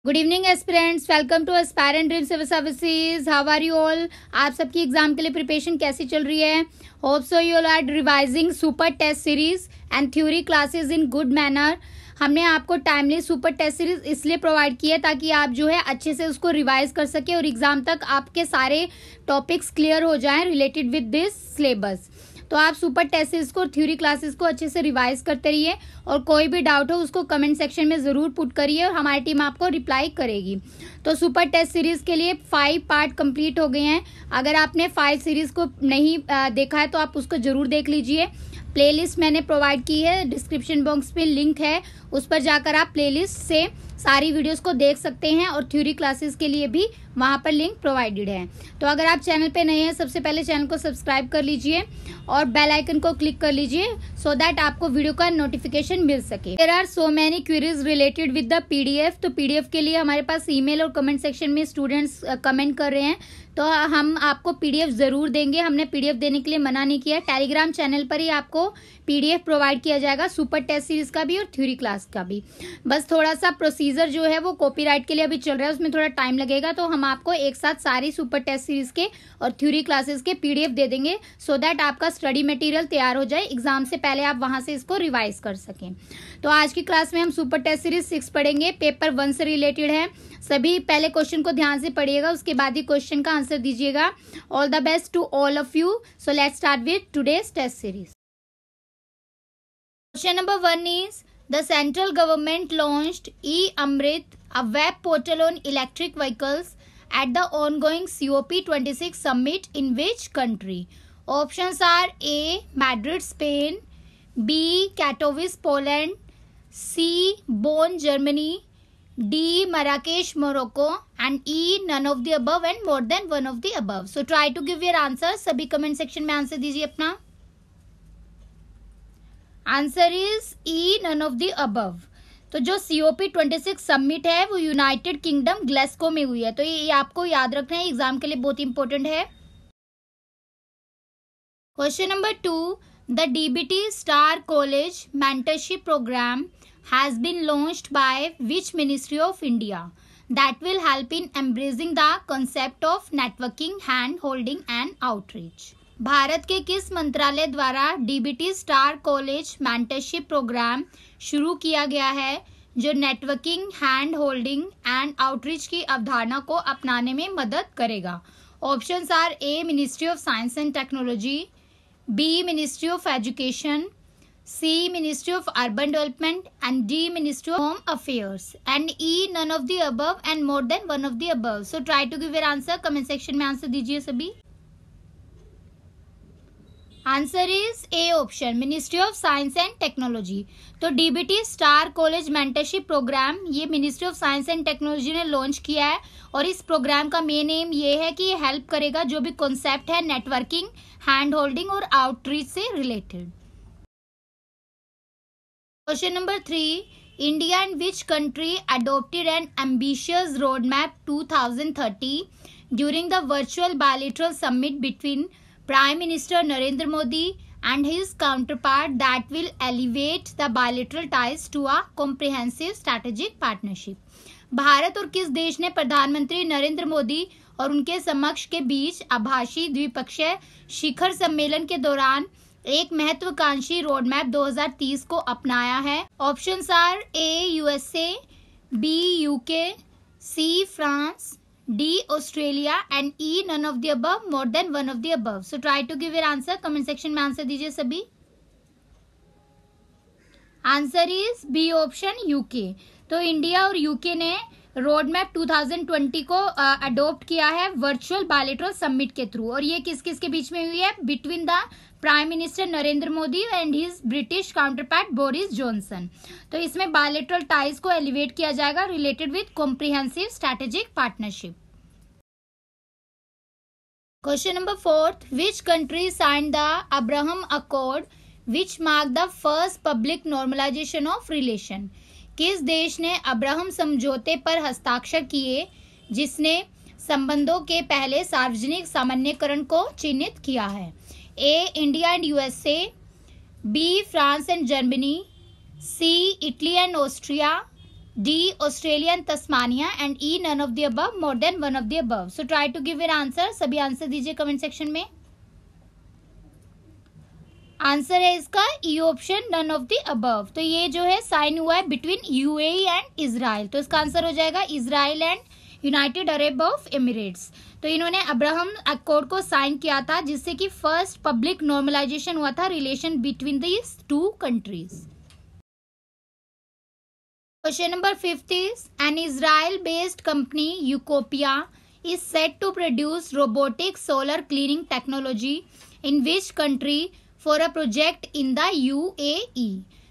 Good evening aspirants, welcome to aspirant dream civil services. How are you all? आप सबकी exam के लिए preparation कैसी चल रही है? Hope so you all are revising super test series and theory classes in good manner. हमने आपको टाइमली सुपर टेस्ट सीरीज इसलिए प्रोवाइड की है ताकि आप जो है अच्छे से उसको रिवाइज कर सके और एग्जाम तक आपके सारे टॉपिक्स क्लियर हो जाएं रिलेटेड विद दिस सिलेबस। तो आप सुपर टेस्ट सीरीज को, थ्योरी क्लासेस को अच्छे से रिवाइज करते रहिए और कोई भी डाउट हो उसको कमेंट सेक्शन में ज़रूर पुट करिए और हमारी टीम आपको रिप्लाई करेगी। तो सुपर टेस्ट सीरीज के लिए 5 पार्ट कंप्लीट हो गए हैं। अगर आपने 5 सीरीज को नहीं देखा है तो आप उसको ज़रूर देख लीजिए। प्लेलिस्ट मैंने प्रोवाइड की है, डिस्क्रिप्शन बॉक्स पे लिंक है, उस पर जाकर आप प्लेलिस्ट से सारी वीडियोस को देख सकते हैं और थ्योरी क्लासेस के लिए भी वहां पर लिंक प्रोवाइडेड है। तो अगर आप चैनल पे नए हैं, सबसे पहले चैनल को सब्सक्राइब कर लीजिए और बेल आइकन को क्लिक कर लीजिए सो दैट आपको वीडियो का नोटिफिकेशन मिल सके। There are so many queries related with the PDF. तो पीडीएफ के लिए हमारे पास ईमेल और कमेंट सेक्शन में स्टूडेंट्स कमेंट कर रहे हैं, तो हम आपको पीडीएफ जरूर देंगे। हमने पीडीएफ देने के लिए मना नहीं किया। टेलीग्राम चैनल पर ही आपको पीडीएफ प्रोवाइड किया जाएगा, सुपर टेस्ट सीरीज का भी और थ्योरी क्लास का भी। बस थोड़ा सा प्रोसीजर जो है वो कॉपीराइट के लिए अभी चल रहा है, उसमें थोड़ा टाइम लगेगा। तो हम आपको एक साथ सारी सुपर टेस्ट सीरीज के और थ्योरी क्लासेस के पीडीएफ दे देंगे सो दैट आपका स्टडी मटेरियल तैयार हो जाए, एग्जाम से पहले आप वहां से इसको रिवाइज कर सकें। तो आज की क्लास में हम सुपर टेस्ट सीरीज 6 पढ़ेंगे, पेपर 1 से रिलेटेड है। सभी पहले क्वेश्चन को ध्यान से पढ़िएगा, उसके बाद ही क्वेश्चन का आंसर दीजिएगा। All the best to all of you. So let's start with today's test series. Question number 1 is, the central government launched e-Amrit, a web portal on electric vehicles at the ongoing COP26 summit in which country? Options are A. Madrid, Spain, B. Katowice, Poland, C. Bonn, Germany, D. Marrakesh, Morocco, and E. none of the above and more than one of the above. So try to give your answer. सभी comment section में answer दीजिए अपना। Answer is E none of the above. तो जो COP26 summit है वो United kingdom Glasgow में हुई है, तो ये आपको याद रखना है, एग्जाम के लिए बहुत इंपॉर्टेंट है। Question number 2, the DBT star college mentorship programme has been launched by which ministry of India that will help in embracing the concept of networking, hand holding and outreach? Bharat के किस मंत्रालय द्वारा DBT star college mentorship programme शुरू किया गया है जो networking, hand holding and outreach की अवधारणा को अपनाने में मदद करेगा? Options are A. Ministry of science and technology, B. Ministry of education, C. Ministry of urban development and D. Ministry of home affairs, and E. None of the above and more than one of the above. So try to give your answer. Comment section में answer दीजिए सभी। Answer is A option, ministry of science and technology. तो DBT star college mentorship program ये ministry of science and technology ने launch किया है और इस प्रोग्राम का मेन एम ये है कि ये हेल्प करेगा जो भी कॉन्सेप्ट है नेटवर्किंग, हैंड होल्डिंग और आउटरीच से related. Question number 3, India and which country adopted N ambitious road map 2030 during the virtual bilateral summit between Prime Minister Narendra Modi and his counterpart that will elevate the bilateral ties to a comprehensive strategic partnership? Bharat और किस देश ने प्रधानमंत्री नरेंद्र मोदी और उनके समक्ष के बीच आभासी द्विपक्षीय शिखर सम्मेलन के दौरान एक महत्वाकांक्षी रोड मैप 2030 को अपनाया है? Options are A. USA, B. UK, C. France, D. Australia and E. none of the above, more than one of the above. So try to give your answer. Comment section में answer दीजिए सभी। Answer is B option, UK। तो India और UK ने road map 2020 को adopt किया है virtual bilateral summit के थ्रू, और ये किस किस के बीच में हुई है? Between the prime minister Narendra Modi and his British counterpart Boris Johnson. तो इसमें बायलैटरल टाइज को एलिवेट किया जाएगा related with comprehensive strategic partnership. Question number 4, which country signed the Abraham accord which mark the first public normalisation of relation? किस देश ने Abraham समझौते पर हस्ताक्षर किए जिसने संबंधों के पहले सार्वजनिक सामान्यकरण को चिन्हित किया है? A. India and USA, B. France and Germany, C. Italy and Austria, D. Australia and Tasmania, and E. none of the above, more than one of the above. So try to give your answer. सभी answer दीजिए comment section में. Answer है इसका E option, none of the above. तो ये जो है sign हुआ है बिटवीन यूएई एंड इजराइल. तो इसका आंसर हो जाएगा Israel and United Arab of Emirates. तो इन्होंने अब्राहम अकॉर्ड को साइन किया था, जिससे कि फर्स्ट पब्लिक नॉर्मलाइजेशन हुआ था relation between these two countries. Question number 5 is, an Israel-based company, Eucopia, is set to produce robotic solar cleaning technology in which country for a project in the UAE?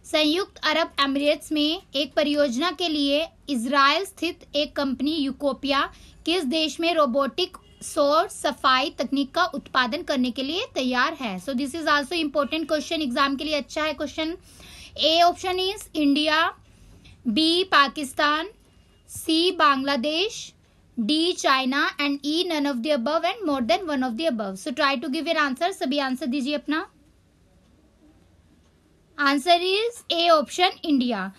संयुक्त Arab Emirates में एक परियोजना के लिए Israel स्थित एक company यूकोपिया किस देश में रोबोटिक सौर सफाई तकनीक का उत्पादन करने के लिए तैयार है? So this is also important question, exam के लिए अच्छा है question. A option is India, B Pakistan, C Bangladesh, D China, and E none of the above and more than one of the above. So try to give your answer. सभी answer दीजिए अपना. Answer is A option, India.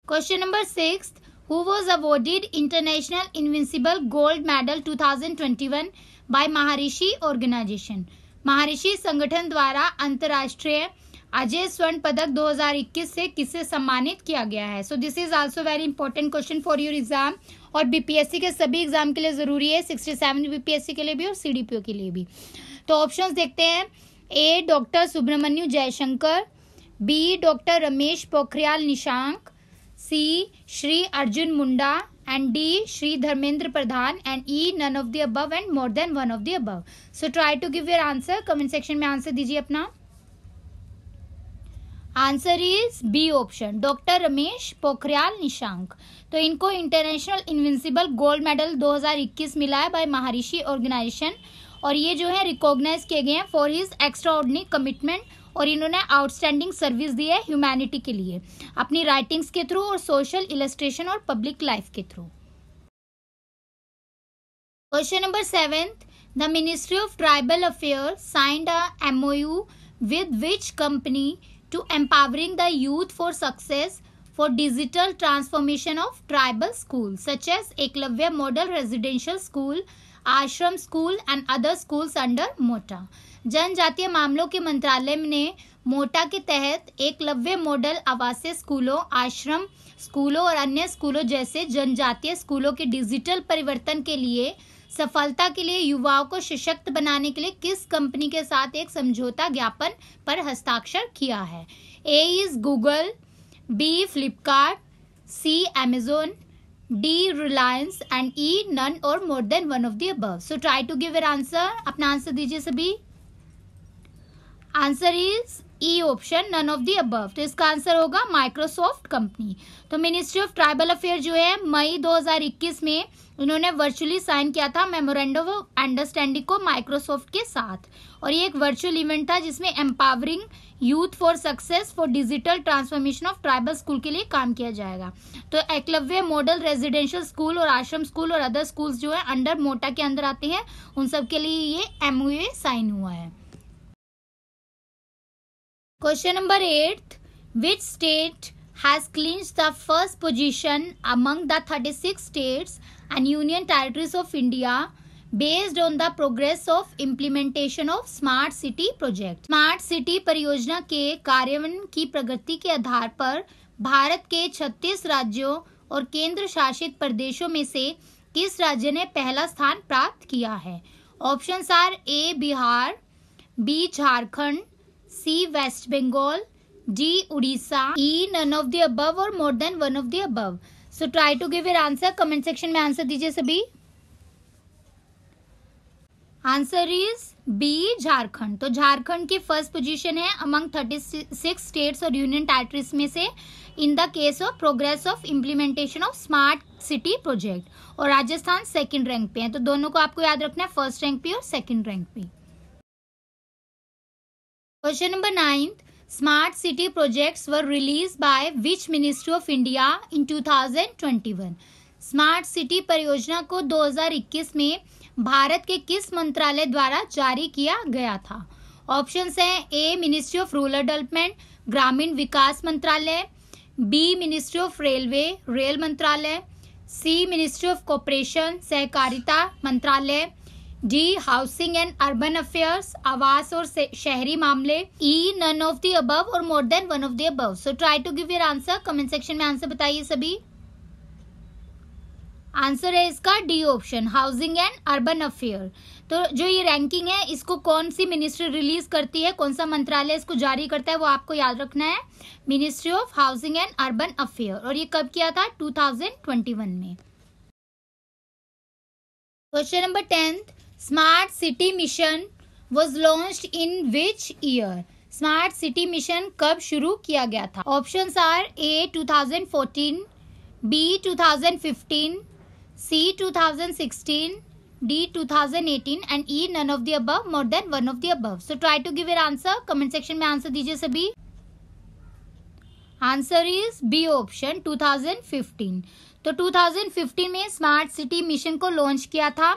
Question number 6, who was awarded International Invincible Gold Medal 2021 by Maharshi organisation? महर्षि संगठन द्वारा अंतरराष्ट्रीय अजय स्वर्ण पदक 2021 से किसे सम्मानित किया गया है? So this is also very important question for your exam, और बीपीएससी के सभी एग्जाम के लिए जरूरी है, 67 बीपीएससी के लिए भी और सीडीपीओ के लिए भी. तो ऑप्शंस देखते हैं. A doctor Subrahmanyam Jaishankar, B doctor Ramesh Pokhriyal Nishank, C Shri Arjun Munda, and D Shri Dharmendra Pradhan, and E none of the above and more than one of the above. So try to give your answer. Comment section में आंसर दीजिए अपना. Answer is B option, doctor Ramesh Pokhriyal Nishank. तो इनको international invincible gold medal 2021 मिला है bye महर्षि organisation, और ये जो है रिकॉग्नाइज किए गए हैं फॉर हिज एक्स्ट्राऑर्डिनरी कमिटमेंट, और इन्होंने आउटस्टैंडिंग सर्विस दी है ह्यूमैनिटी के लिए अपनी राइटिंग्स के थ्रू और सोशल इलस्ट्रेशन और पब्लिक लाइफ के through. Question number 7, the ministry of tribal affairs signed a MOU with which company to empowering the youth for success for digital transformation of tribal schools such as Eklavya Model Residential School, Ashram School and other schools under MOTA. जनजातीय मामलों के मंत्रालय ने मोटा के तहत Eklavya model आवासीय स्कूलों, आश्रम स्कूलों और अन्य स्कूलों जैसे जनजातीय स्कूलों के डिजिटल परिवर्तन के लिए सफलता के लिए युवाओं को सशक्त बनाने के लिए किस कंपनी के साथ एक समझौता ज्ञापन पर हस्ताक्षर किया है? A is Google, B Flipkart, C Amazon, D Reliance, and E none और more than one of the above. So try to give your answer. अपना आंसर दीजिए सभी. Answer is E option, none of the above. तो इसका answer होगा Microsoft company. तो ministry of tribal affair जो है मई 2021 में उन्होंने वर्चुअली साइन किया था मेमोरेंडम ऑफ अंडरस्टैंडिंग को माइक्रोसॉफ्ट के साथ, और ये एक वर्चुअल इवेंट था जिसमें empowering youth for success for digital transformation of tribal school के लिए काम किया जाएगा. तो एकलव्य मॉडल रेजिडेंशियल स्कूल और आश्रम स्कूल और अदर स्कूल्स जो है अंडर मोटा के अंदर आते हैं, उन सब के लिए ये MOU साइन हुआ है. Question number 8, which state has clinched the first position among the 36 states and union territories of India based on the progress of implementation of Smart City project? Smart City परियोजना के कार्यान्वयन की प्रगति के आधार पर भारत के 36 राज्यों और केंद्र शासित प्रदेशों में से किस राज्य ने पहला स्थान प्राप्त किया है? Options are A Bihar, B Jharkhand, C West Bengal, D Orissa, E none of the above और more than one of the above. So try to give your answer. Comment section में आंसर दीजिए सभी. Answer is B Jharkhand. तो झारखंड की फर्स्ट पोजीशन है among 36 states और union territories में से in the case of progress of implementation of smart city project, और राजस्थान सेकंड रैंक पे है. तो दोनों को आपको याद रखना है, फर्स्ट रैंक पे और सेकंड रैंक पे. Question number 9, smart city projects were release by which ministry of India in 2021? Smart city परियोजना को 2021 में भारत के किस मंत्रालय द्वारा जारी किया गया था? ऑप्शंस हैं A ministry of rural development, ग्रामीण विकास मंत्रालय, बी मिनिस्ट्री ऑफ रेलवे, रेल मंत्रालय, सी मिनिस्ट्री ऑफ कॉर्पोरेशन, सहकारिता मंत्रालय, D housing and urban affairs, आवास और शहरी मामले, E none of the above और more than one of the above. So try to give your answer, comment section में आंसर बताइए सभी। आंसर है इसका D option, housing and urban affair. तो जो ये रैंकिंग है इसको कौन सी मिनिस्ट्री रिलीज करती है, कौन सा मंत्रालय इसको जारी करता है, वो आपको याद रखना है, ministry of housing and urban affair. और ये कब किया था, 2021 में। Question number 10th, smart city mission was launched in which year. Smart city mission कब शुरू किया गया था? Options are A 2014, B 2015, C 2016, D 2018 and E none of the above, more than one of the above. So try to give your answer, comment section में answer दीजिए सभी। Answer is B option, 2015। तो 2015 में smart city mission को launch किया था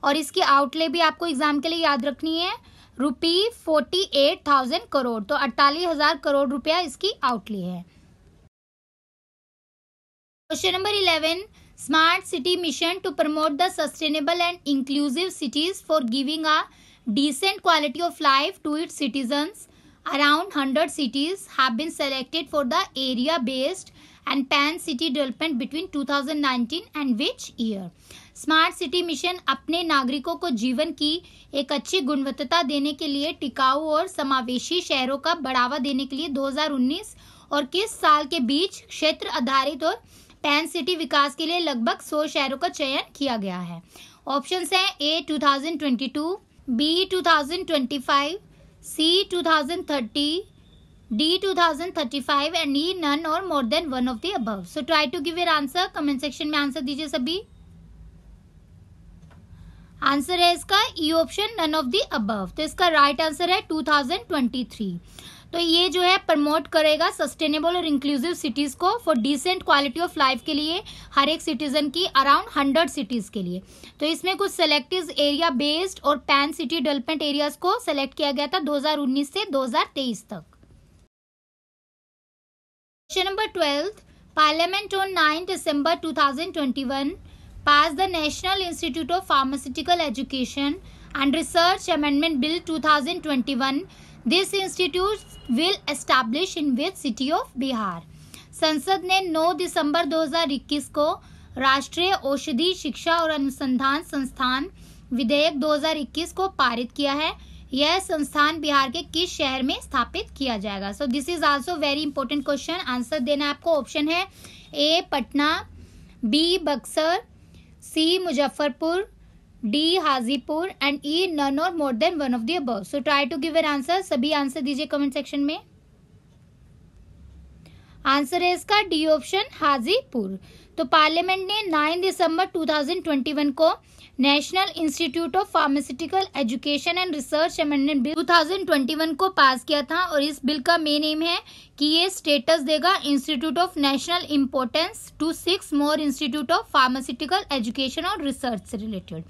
और इसकी आउटले भी आपको एग्जाम के लिए याद रखनी है, ₹48,000 करोड़। तो 48,000 करोड़ रुपया इसकी आउटले है। Question number 11, smart city mission to promote the sustainable and inclusive cities for giving a decent quality of life to its citizens. Around 100 cities have been selected for the area-based and pan-city development between 2019 and which year? Smart city mission अपने नागरिकों को जीवन की एक अच्छी गुणवत्ता देने के लिए टिकाऊ और समावेशी शहरों का बढ़ावा देने के लिए 2019 और किस साल के बीच क्षेत्र आधारित और पैन सिटी विकास के लिए लगभग 100 शहरों का चयन किया गया है? ऑप्शंस हैं A 2022, B 2025, C 2030, D 2035 and E none और more than one of the above. So try to give your answer, comment section में आंसर दीजिए सभी। आंसर है इसका E option, none of the above. तो इसका राइट आंसर है 2023। तो ये जो है प्रमोट करेगा सस्टेनेबल और इंक्लूसिव सिटीज को for decent quality of life के लिए, हर एक सिटीजन की अराउंड 100 सिटीज के लिए। तो इसमें कुछ सेलेक्टिव एरिया बेस्ड और पैन सिटी डेवलपमेंट एरियाज को सेलेक्ट किया गया था 2019 से 2023 तक। Question number 12, parliament on 9 December 2021 passed the National Institute of Pharmaceutical Education and Research Amendment Bill 2021. This institute will establish in which city of Bihar? संसद ने 9 दिसंबर 2021 को राष्ट्रीय औषधि शिक्षा और अनुसंधान संस्थान विधेयक 2021 को पारित किया है। यह संस्थान बिहार के किस शहर में स्थापित किया जाएगा? So this is also very important question. Answer देना आपको। ऑप्शन है A Patna, B Buxar, C Muzaffarpur, D Hajipur and E none और more than one of the above. So try to give an answer, सभी आंसर दीजिए कमेंट सेक्शन में। Answer है इसका D option, Hajipur. तो पार्लियामेंट ने 9 दिसंबर 2021 को national institute of pharmaceutical education and research amendment bill 2021 को पास किया था और इस बिल का मेन एम है कि ये स्टेटस देगा institute of national importance to 6 more institute of pharmaceutical education और रिसर्च से रिलेटेड।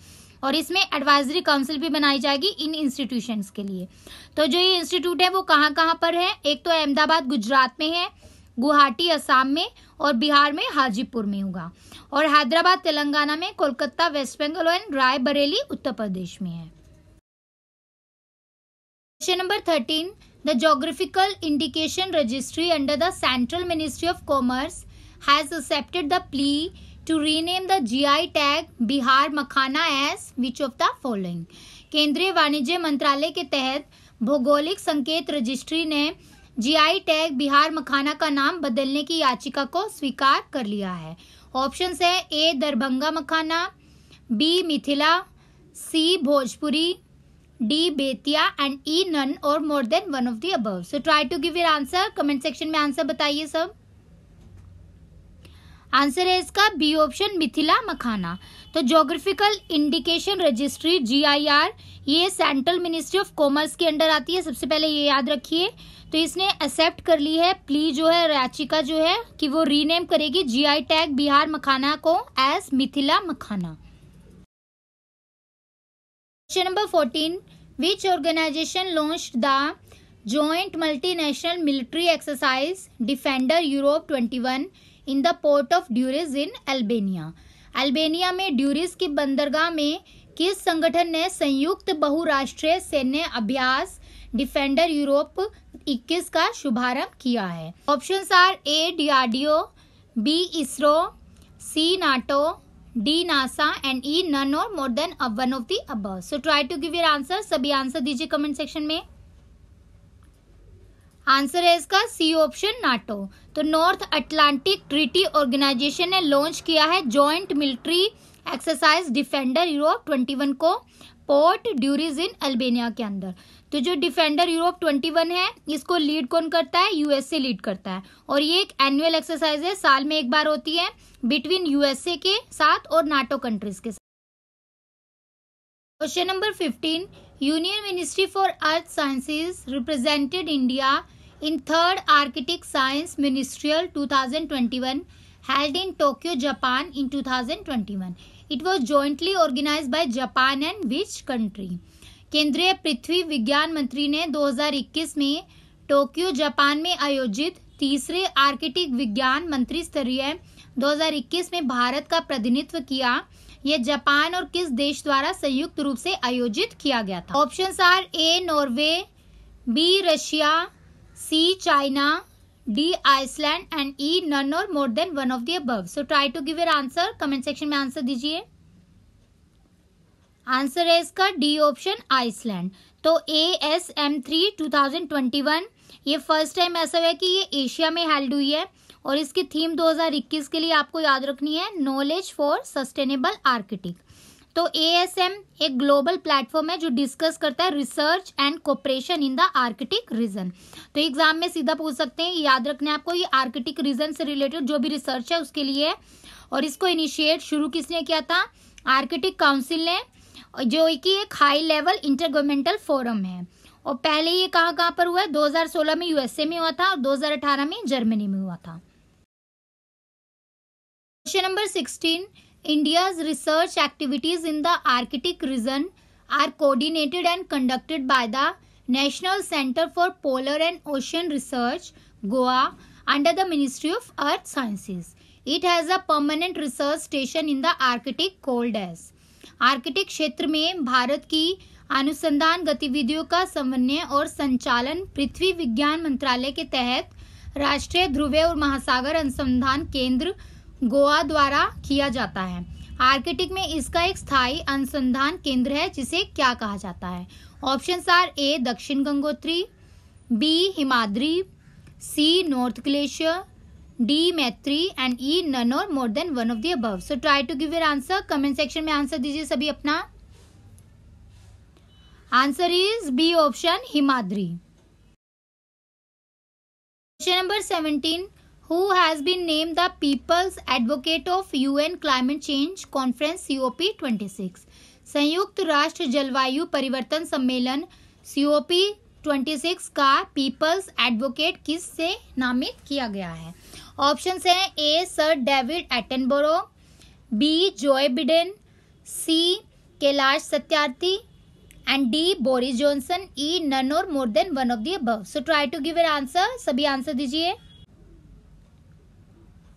और इसमें एडवाइजरी काउंसिल भी बनाई जाएगी इन इंस्टीट्यूशंस के लिए। तो जो ये इंस्टीट्यूट है वो कहाँ कहाँ पर है? एक तो अहमदाबाद गुजरात में है, गुवाहाटी असम में और बिहार में हाजीपुर में होगा, और हैदराबाद तेलंगाना में, कोलकाता वेस्ट बंगाल एंड रायबरेली उत्तर प्रदेश में है। Question number 13, the geographical indication registry under the central ministry of commerce has accepted the plea to rename the GI tag Bihar makhana as which of the following? केंद्रीय वाणिज्य मंत्रालय के तहत भौगोलिक संकेत रजिस्ट्री ने GI टैग बिहार मखाना का नाम बदलने की याचिका को स्वीकार कर लिया है। ऑप्शंस है A Darbhanga makhana, B Mithila, C Bhojpuri, D Bettiah and E none और more than one of the above. So try to give your answer, comment section में आंसर बताइए सब। आंसर है इसका बी ऑप्शन, मिथिला मखाना। तो ज्योग्राफिकल इंडिकेशन रजिस्ट्री GIR ये सेंट्रल मिनिस्ट्री ऑफ कॉमर्स के under आती है, सबसे पहले ये याद रखिए। तो इसने एक्सेप्ट कर ली है, प्ली जो है याचिका जो है कि वो रीनेम करेगी GI टैग बिहार मखाना को as Mithila makhana. Question number 14, which organisation launched the joint multinational military exercise Defender Europe 21 in the port of Durrës in Albania. Albania में ड्यूरिस की बंदरगाह में किस संगठन ने संयुक्त बहुराष्ट्रीय सैन्य अभ्यास डिफेंडर यूरोप 21 का शुभारंभ किया है? Options are A DRDO, B ISRO, C NATO, D NASA and E none और more than one of the above. So try to give your answer. सभी आंसर दीजिए कमेंट सेक्शन में. आंसर है इसका सी ऑप्शन नाटो. तो North Atlantic Treaty Organisation ने launch किया है joint military exercise Defender Europe 21 को पोर्ट ड्यूरिस इन अल्बेनिया के अंदर. तो जो डिफेंडर यूरोप 21 है इसको लीड कौन करता है? यूएसए लीड करता है और ये एक एनुअल एक्सरसाइज है, साल में एक बार होती है बिटवीन यूएसए के साथ और नाटो कंट्रीज के साथ. Question number 15. Union ministry for earth sciences represented India in 3rd Arctic Science Ministerial 2021 held in Tokyo, Japan in 2021. It was jointly organized by Japan and which country? केंद्रीय पृथ्वी विज्ञान मंत्री ने 2021 में टोक्यो जापान में आयोजित तीसरे आर्कटिक विज्ञान मंत्री स्तरीय 2021 में भारत का प्रतिनिधित्व किया. यह जापान और किस देश द्वारा संयुक्त रूप से आयोजित किया गया था? Options are A Norway, B Russia, C China, D Iceland and E none or more than one of the above. So try to give your answer. Comment section में आंसर दीजिए. आंसर है इसका डी ऑप्शन आइसलैंड. तो ASM3 2021 ये first time ऐसा हुआ है कि ये एशिया में हेल्ड हुई है और इसकी थीम 2021 के लिए आपको याद रखनी है नॉलेज फॉर सस्टेनेबल आर्कटिक. तो ASM एक ग्लोबल प्लेटफॉर्म है जो डिस्कस करता है research and cooperation in the Arctic region. तो एग्जाम में सीधा पूछ सकते हैं, याद रखना है आपको, ये आर्कटिक रीजन से रिलेटेड जो भी रिसर्च है उसके लिए है. और इसको इनिशिएट शुरू किसने किया था? आर्कटिक काउंसिल ने, जो कि एक हाई लेवल इंटरगवर्नमेंटल फोरम है. और पहले ये कहाँ पर हुआ है? 2016 में यूएसए में हुआ था और 2018 में जर्मनी में हुआ था. Question number 16. India's research activities in the Arctic region are coordinated and conducted by the National Center for Polar and Ocean Research, Goa, under the Ministry of Earth Sciences. It has a permanent research station in the Arctic called as. Arctic क्षेत्र में भारत की अनुसंधान गतिविधियों का समन्वय और संचालन पृथ्वी विज्ञान मंत्रालय के तहत राष्ट्रीय ध्रुवीय और महासागर अनुसंधान केंद्र गोवा द्वारा किया जाता है. आर्कटिक में इसका एक स्थायी अनुसंधान केंद्र है जिसे क्या कहा जाता है? Options are A Dakshin Gangotri, B Himadri, C north glacier, D Maitri and E none और more than one of the above. So try to give your answer. Comment section में आंसर दीजिए सभी अपना. Answer is B option Himadri. Question number 17. Who has been named the People's Advocate of UN Climate Change Conference COP26? संयुक्त राष्ट्र जलवायु परिवर्तन सम्मेलन COP26 का पीपल्स एडवोकेट किस से नामित किया गया है? ऑप्शंस हैं A sir David Attenborough, B Joe Biden, C Kailash Satyarthi and D Boris Johnson, E none और more than one of the above. So try to give your answer. सभी आंसर दीजिए.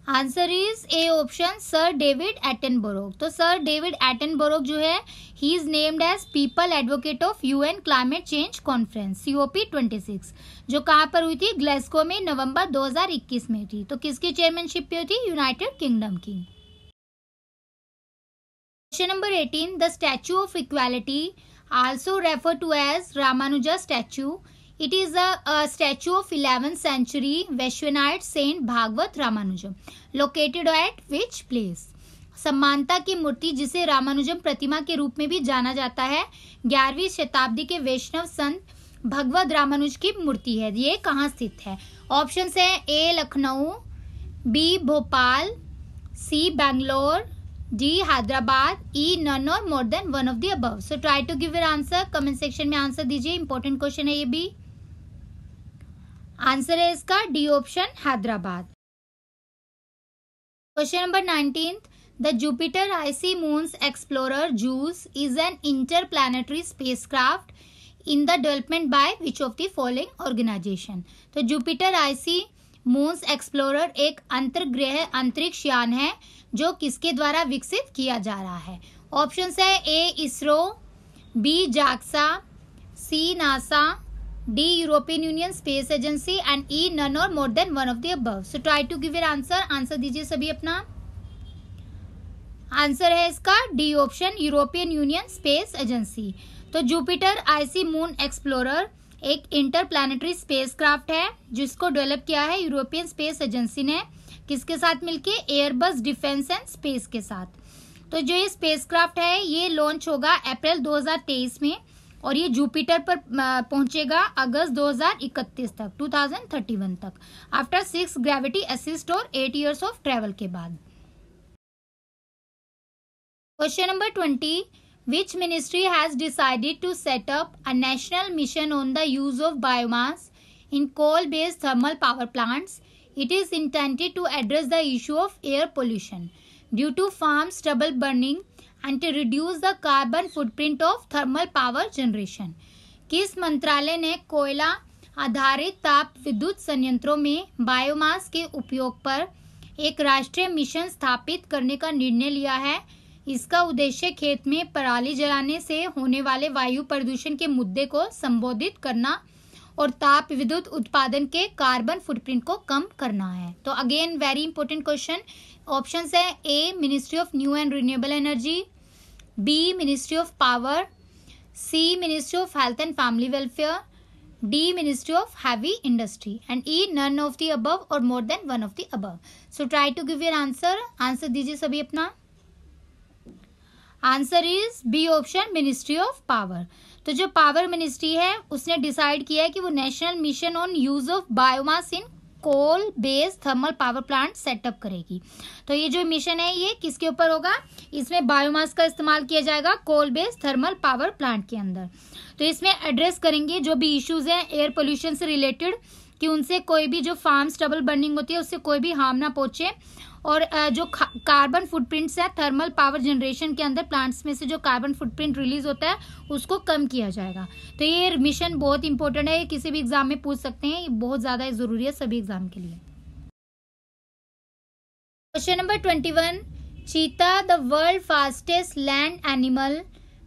Answer is A option sir David Attenborough. तो sir David Attenborough जो है he is named as people advocate of UN climate change conference COP26 जो कहाँ पर हुई थी? ग्लासगो में नवंबर 2021 में थी. तो किसकी चेयरमैनशिप पे हुई थी? यूनाइटेड किंगडम की. Question number 18. The statue of equality also refer to as Ramanuja statue. It is a statue of 11th century Vaishnaite Saint Bhagwat Ramanujan located at which place? समानता की मूर्ति जिसे रामानुजम प्रतिमा के रूप में भी जाना जाता है 11वीं शताब्दी के वैष्णव संत भगवत रामानुज की मूर्ति है. ये कहाँ स्थित है? ऑप्शंस है A Lucknow, B Bhopal, C Bangalore, D Hyderabad, E none और more than one of the above. So try to give your answer. Comment section में आंसर दीजिए. इंपॉर्टेंट क्वेश्चन है ये भी. आंसर है इसका D option Hyderabad. Question number 19. The Jupiter icy moons explorer JUICE is an interplanetary spacecraft in the development by which of the following organisation. तो Jupiter icy moons explorer एक अंतर्ग्रह अंतरिक्ष यान है जो किसके द्वारा विकसित किया जा रहा है। ऑप्शंस है A ISRO, B JAXA, C NASA, D European union space agency and E none और more than one of the above. So try to give your answer. Answer दीजिए सभी अपना। आंसर है इसका D option, European union space agency. तो Jupiter icy moon explorer एक interplanetary spacecraft है जिसको डेवलप किया है यूरोपियन स्पेस एजेंसी ने, किसके साथ मिलके, एयरबस डिफेंस एंड स्पेस के साथ। तो जो ये स्पेसक्राफ्ट है ये लॉन्च होगा अप्रैल 2023 में और ये जुपिटर पर पहुंचेगा अगस्त 2031 तक, 2031 तक, आफ्टर 6 ग्रेविटी असिस्ट और 8 इयर्स ऑफ ट्रेवल के बाद। Question number 20, which ministry has decided to set up a national mission on the use of biomass in coal-based thermal power plants? It is intended to address the issue of air pollution due to farm stubble burning and to reduce the carbon footprint of thermal power generation. किस मंत्रालय ने कोयला आधारित ताप विद्युत संयंत्रों में biomass के उपयोग पर एक राष्ट्रीय मिशन स्थापित करने का निर्णय लिया है? इसका उद्देश्य खेत में पराली जलाने से होने वाले वायु प्रदूषण के मुद्दे को संबोधित करना और ताप विद्युत उत्पादन के कार्बन फुटप्रिंट को कम करना है। तो again very important question. Options है A ministry of new and renewable energy, B ministry of power, C ministry of health and family welfare, D ministry of heavy industry and E none of the above और more than one of the above. So try to give your answer. Answer दीजिए सभी अपना। Answer is B option, ministry of power. तो जो power ministry है उसने decide किया है कि वो national mission on use of biomass in coal based thermal power plant set up करेगी। तो ये जो मिशन है ये किसके ऊपर होगा, इसमें बायोमास का इस्तेमाल किया जाएगा coal based thermal power plant के अंदर। तो इसमें एड्रेस करेंगे जो भी इश्यूज हैं एयर पोल्यूशन से रिलेटेड, कि उनसे कोई भी जो फार्म स्टबल बर्निंग होती है उससे कोई भी हार्म ना पहुंचे, और जो कार्बन फुटप्रिंट्स है थर्मल पावर जनरेशन के अंदर प्लांट्स में से जो कार्बन फुटप्रिंट रिलीज होता है उसको कम किया जाएगा। तो ये मिशन बहुत इंपॉर्टेंट है, ये किसी भी एग्जाम में पूछ सकते हैं, ये बहुत ज्यादा जरूरी है सभी एग्जाम के लिए। क्वेश्चन नंबर 21, चीता the world fastest land animal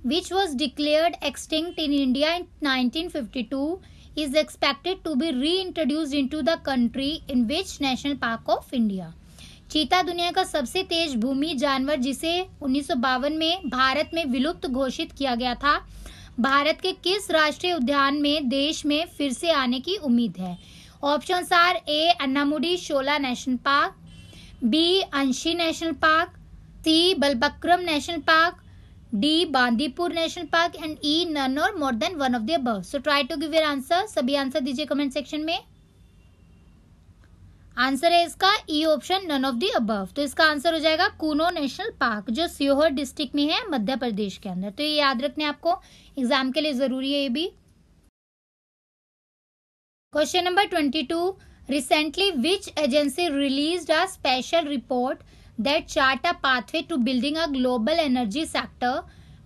which was declared extinct in India in 1952 is expected to be reintroduced into the country in which National Park of India? चीता दुनिया का सबसे तेज भूमि जानवर जिसे 1952 में भारत में विलुप्त घोषित किया गया था, भारत के किस राष्ट्रीय उद्यान में देश में फिर से आने की उम्मीद है? Options are A Anamudi Shola national park, B Anshi national park, C Balphakram national park, D Bandipur national park and E none और more than one of the above. So try to give your answer. सभी आंसर दीजिए कमेंट सेक्शन में। Answer है इसका E option, none of the above. तो इसका answer हो जाएगा कूनो नेशनल पार्क जो सीहोर डिस्ट्रिक्ट में है मध्य प्रदेश के अंदर। तो ये याद रखने आपको एग्जाम के लिए जरूरी है ये भी। Question number 22, recently which agency released a special report that chart a pathway to building a global energy sector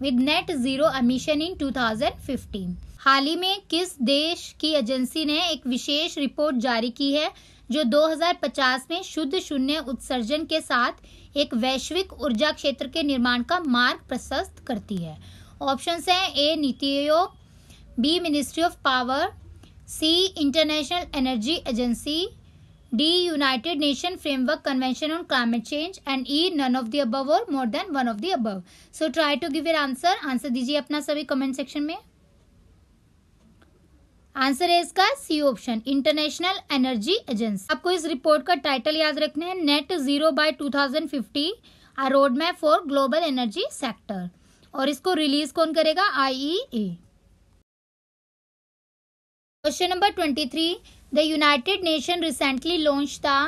with net zero emission in 2015? हाल ही में किस देश की एजेंसी ने एक विशेष रिपोर्ट जारी की है जो 2050 में शुद्ध शून्य उत्सर्जन के साथ एक वैश्विक ऊर्जा क्षेत्र के निर्माण का मार्ग प्रशस्त करती है? ऑप्शंस हैं A NITI Aayog, B ministry of power, C international energy agency, D United Nation Framework Convention on Climate Change and E none of the above or more than one of the above. So try to give your answer. Answer दीजिए अपना सभी comment section में। Answer है इसका C option, international energy agency. आपको इस report का title याद रखना है, net zero by 2050 a road map for global energy sector, और इसको रिलीज कौन करेगा? IEA। Question number 23, The United Nations recently launched the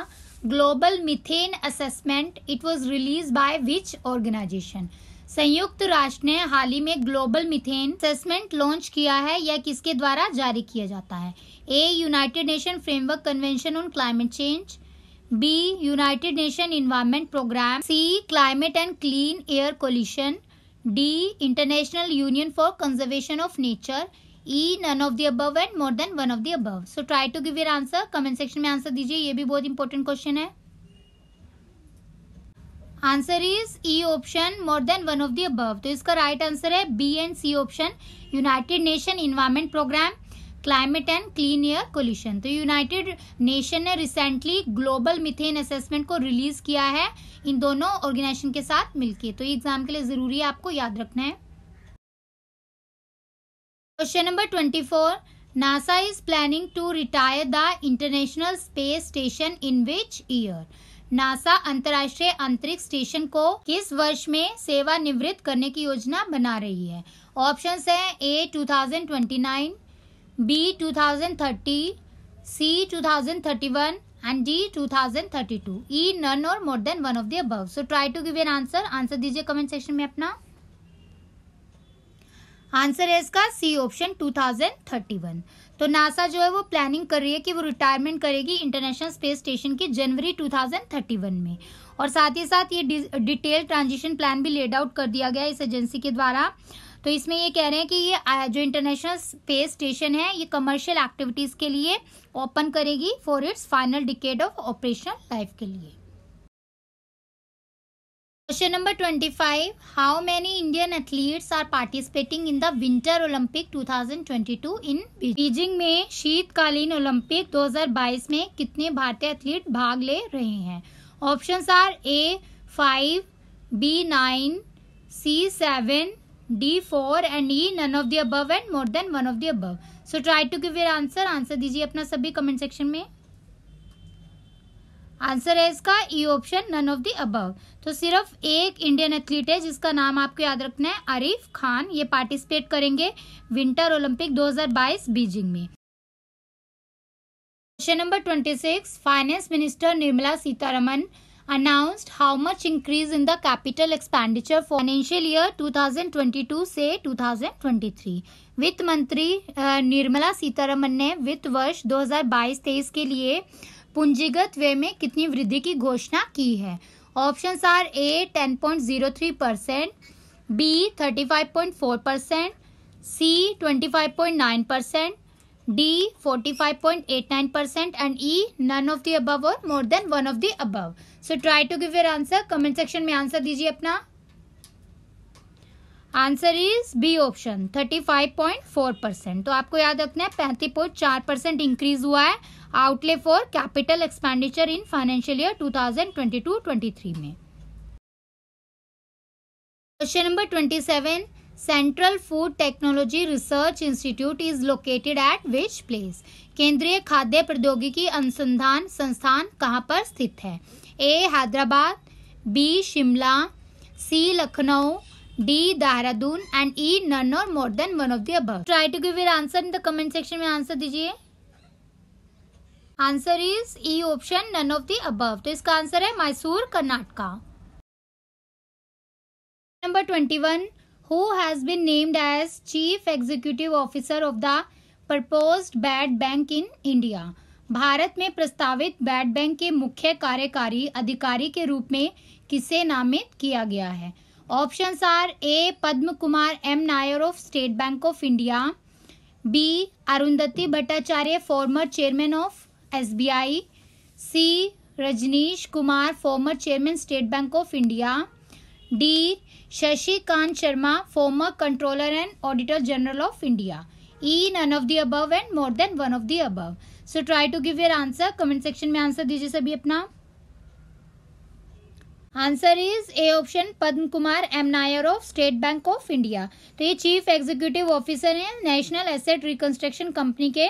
Global Methane Assessment. It was released by which organization? संयुक्त राष्ट्र ने हाल ही में ग्लोबल मीथेन असेसमेंट लॉन्च किया है, यह किसके द्वारा जारी किया जाता है? A united nation framework convention on climate change, B united nation environment programme, C climate and clean air coalition, D international union for conservation of nature, E none of the above and more than one of the above. So try to give your answer. Comment section में answer दीजिए. ये भी बहुत important question है. Answer is E option, more than one of the above. तो इसका right answer है B and C option. United Nation environment programme, climate and clean air coalition. तो यूनाइटेड नेशन ने रिसेंटली ग्लोबल मीथेन असेसमेंट को release किया है इन दोनों organisation के साथ मिलकर. तो एग्जाम के लिए जरूरी है, आपको याद रखना है. Question number 24. NASA is planning to retire the international space station in which year. NASA अंतर्राष्ट्रीय अंतरिक्ष स्टेशन को किस वर्ष में सेवानिवृत्त करने की योजना बना रही है. ऑप्शंस है A 2029, B 2030, C 2031 and D 2032. E none और more than one of the above. So try to give an answer. Answer दीजिए कमेंट सेक्शन में अपना. आंसर है इसका सी ऑप्शन 2031. तो नासा जो है वो प्लानिंग कर रही है कि वो रिटायरमेंट करेगी इंटरनेशनल स्पेस स्टेशन की जनवरी 2031 में. और साथ ही साथ ये डिटेल ट्रांजिशन प्लान भी लेड आउट कर दिया गया इस एजेंसी के द्वारा. तो इसमें ये कह रहे हैं कि ये जो इंटरनेशनल स्पेस स्टेशन है ये कमर्शियल एक्टिविटीज के लिए ओपन करेगी for its final decade of operational life के लिए. Question number 25. How many Indian athletes are participating in the winter Olympic 2022 in Beijing में शीतकालीन ओलंपिक 2022 में कितने भारतीय एथलीट भाग ले रहे हैं. Options are A 5, B 9, C 7, D 4 and E none of the above and more than one of the above. So try to give your answer. Answer दीजिए अपना सभी कमेंट सेक्शन में. आंसर है इसका E option none of the above. तो सिर्फ एक Indian athlete है जिसका नाम आपको याद रखना है, आरिफ खान. ये पार्टिसिपेट करेंगे विंटर ओलंपिक 2022 बीजिंग में. Question number 26. Finance minister Nirmala Sitharaman announced how much increase in the capital expenditure for financial year 2022 से 2023. वित्त मंत्री निर्मला सीतारमन ने वित्त वर्ष 2022-23 के लिए पूंजीगत व्यय में कितनी वृद्धि की घोषणा की है. Options are A 10.03%, B 35.4%, C 25.9%, D 45.89% and E none of the above और more than one of the above. So try to give your answer. Comment section में आंसर दीजिए अपना. Answer is B option 35.4%. तो आपको याद रखना है 35.4% increase हुआ है outlay for capital expenditure in financial year 2022-23 में. Question number 27. Central food technology research institute is located at which place. केंद्रीय खाद्य प्रौद्योगिकी अनुसंधान संस्थान कहाँ पर स्थित है. A Hyderabad, B Shimla, C Lucknow, D Dehradun and E none और more than one of the above. Try to give your answer in the comment section में. आंसर दीजिए. Answer is E option none of the above. तो इसका answer है Mysore Karnataka. Number 21. Who has been named as Chief Executive Officer of the proposed Bad Bank in India. Bharat में प्रस्तावित bad bank के मुख्य कार्यकारी अधिकारी के रूप में किसे नामित किया गया है. Options are A Padma Kumar M Nair of State Bank of India, B Arundhati Bhattacharya former chairman of SBI, C Rajnish Kumar former chairman State Bank of India, D Shashikant Sharma former controller and auditor general of India. E none of the above and more than one of the above. So try to give your answer. Comment section में answer दीजिए सभी अपना. Answer is A option Padma Kumar M Nair of State Bank of India. तो ये chief executive officer हैं national asset reconstruction company के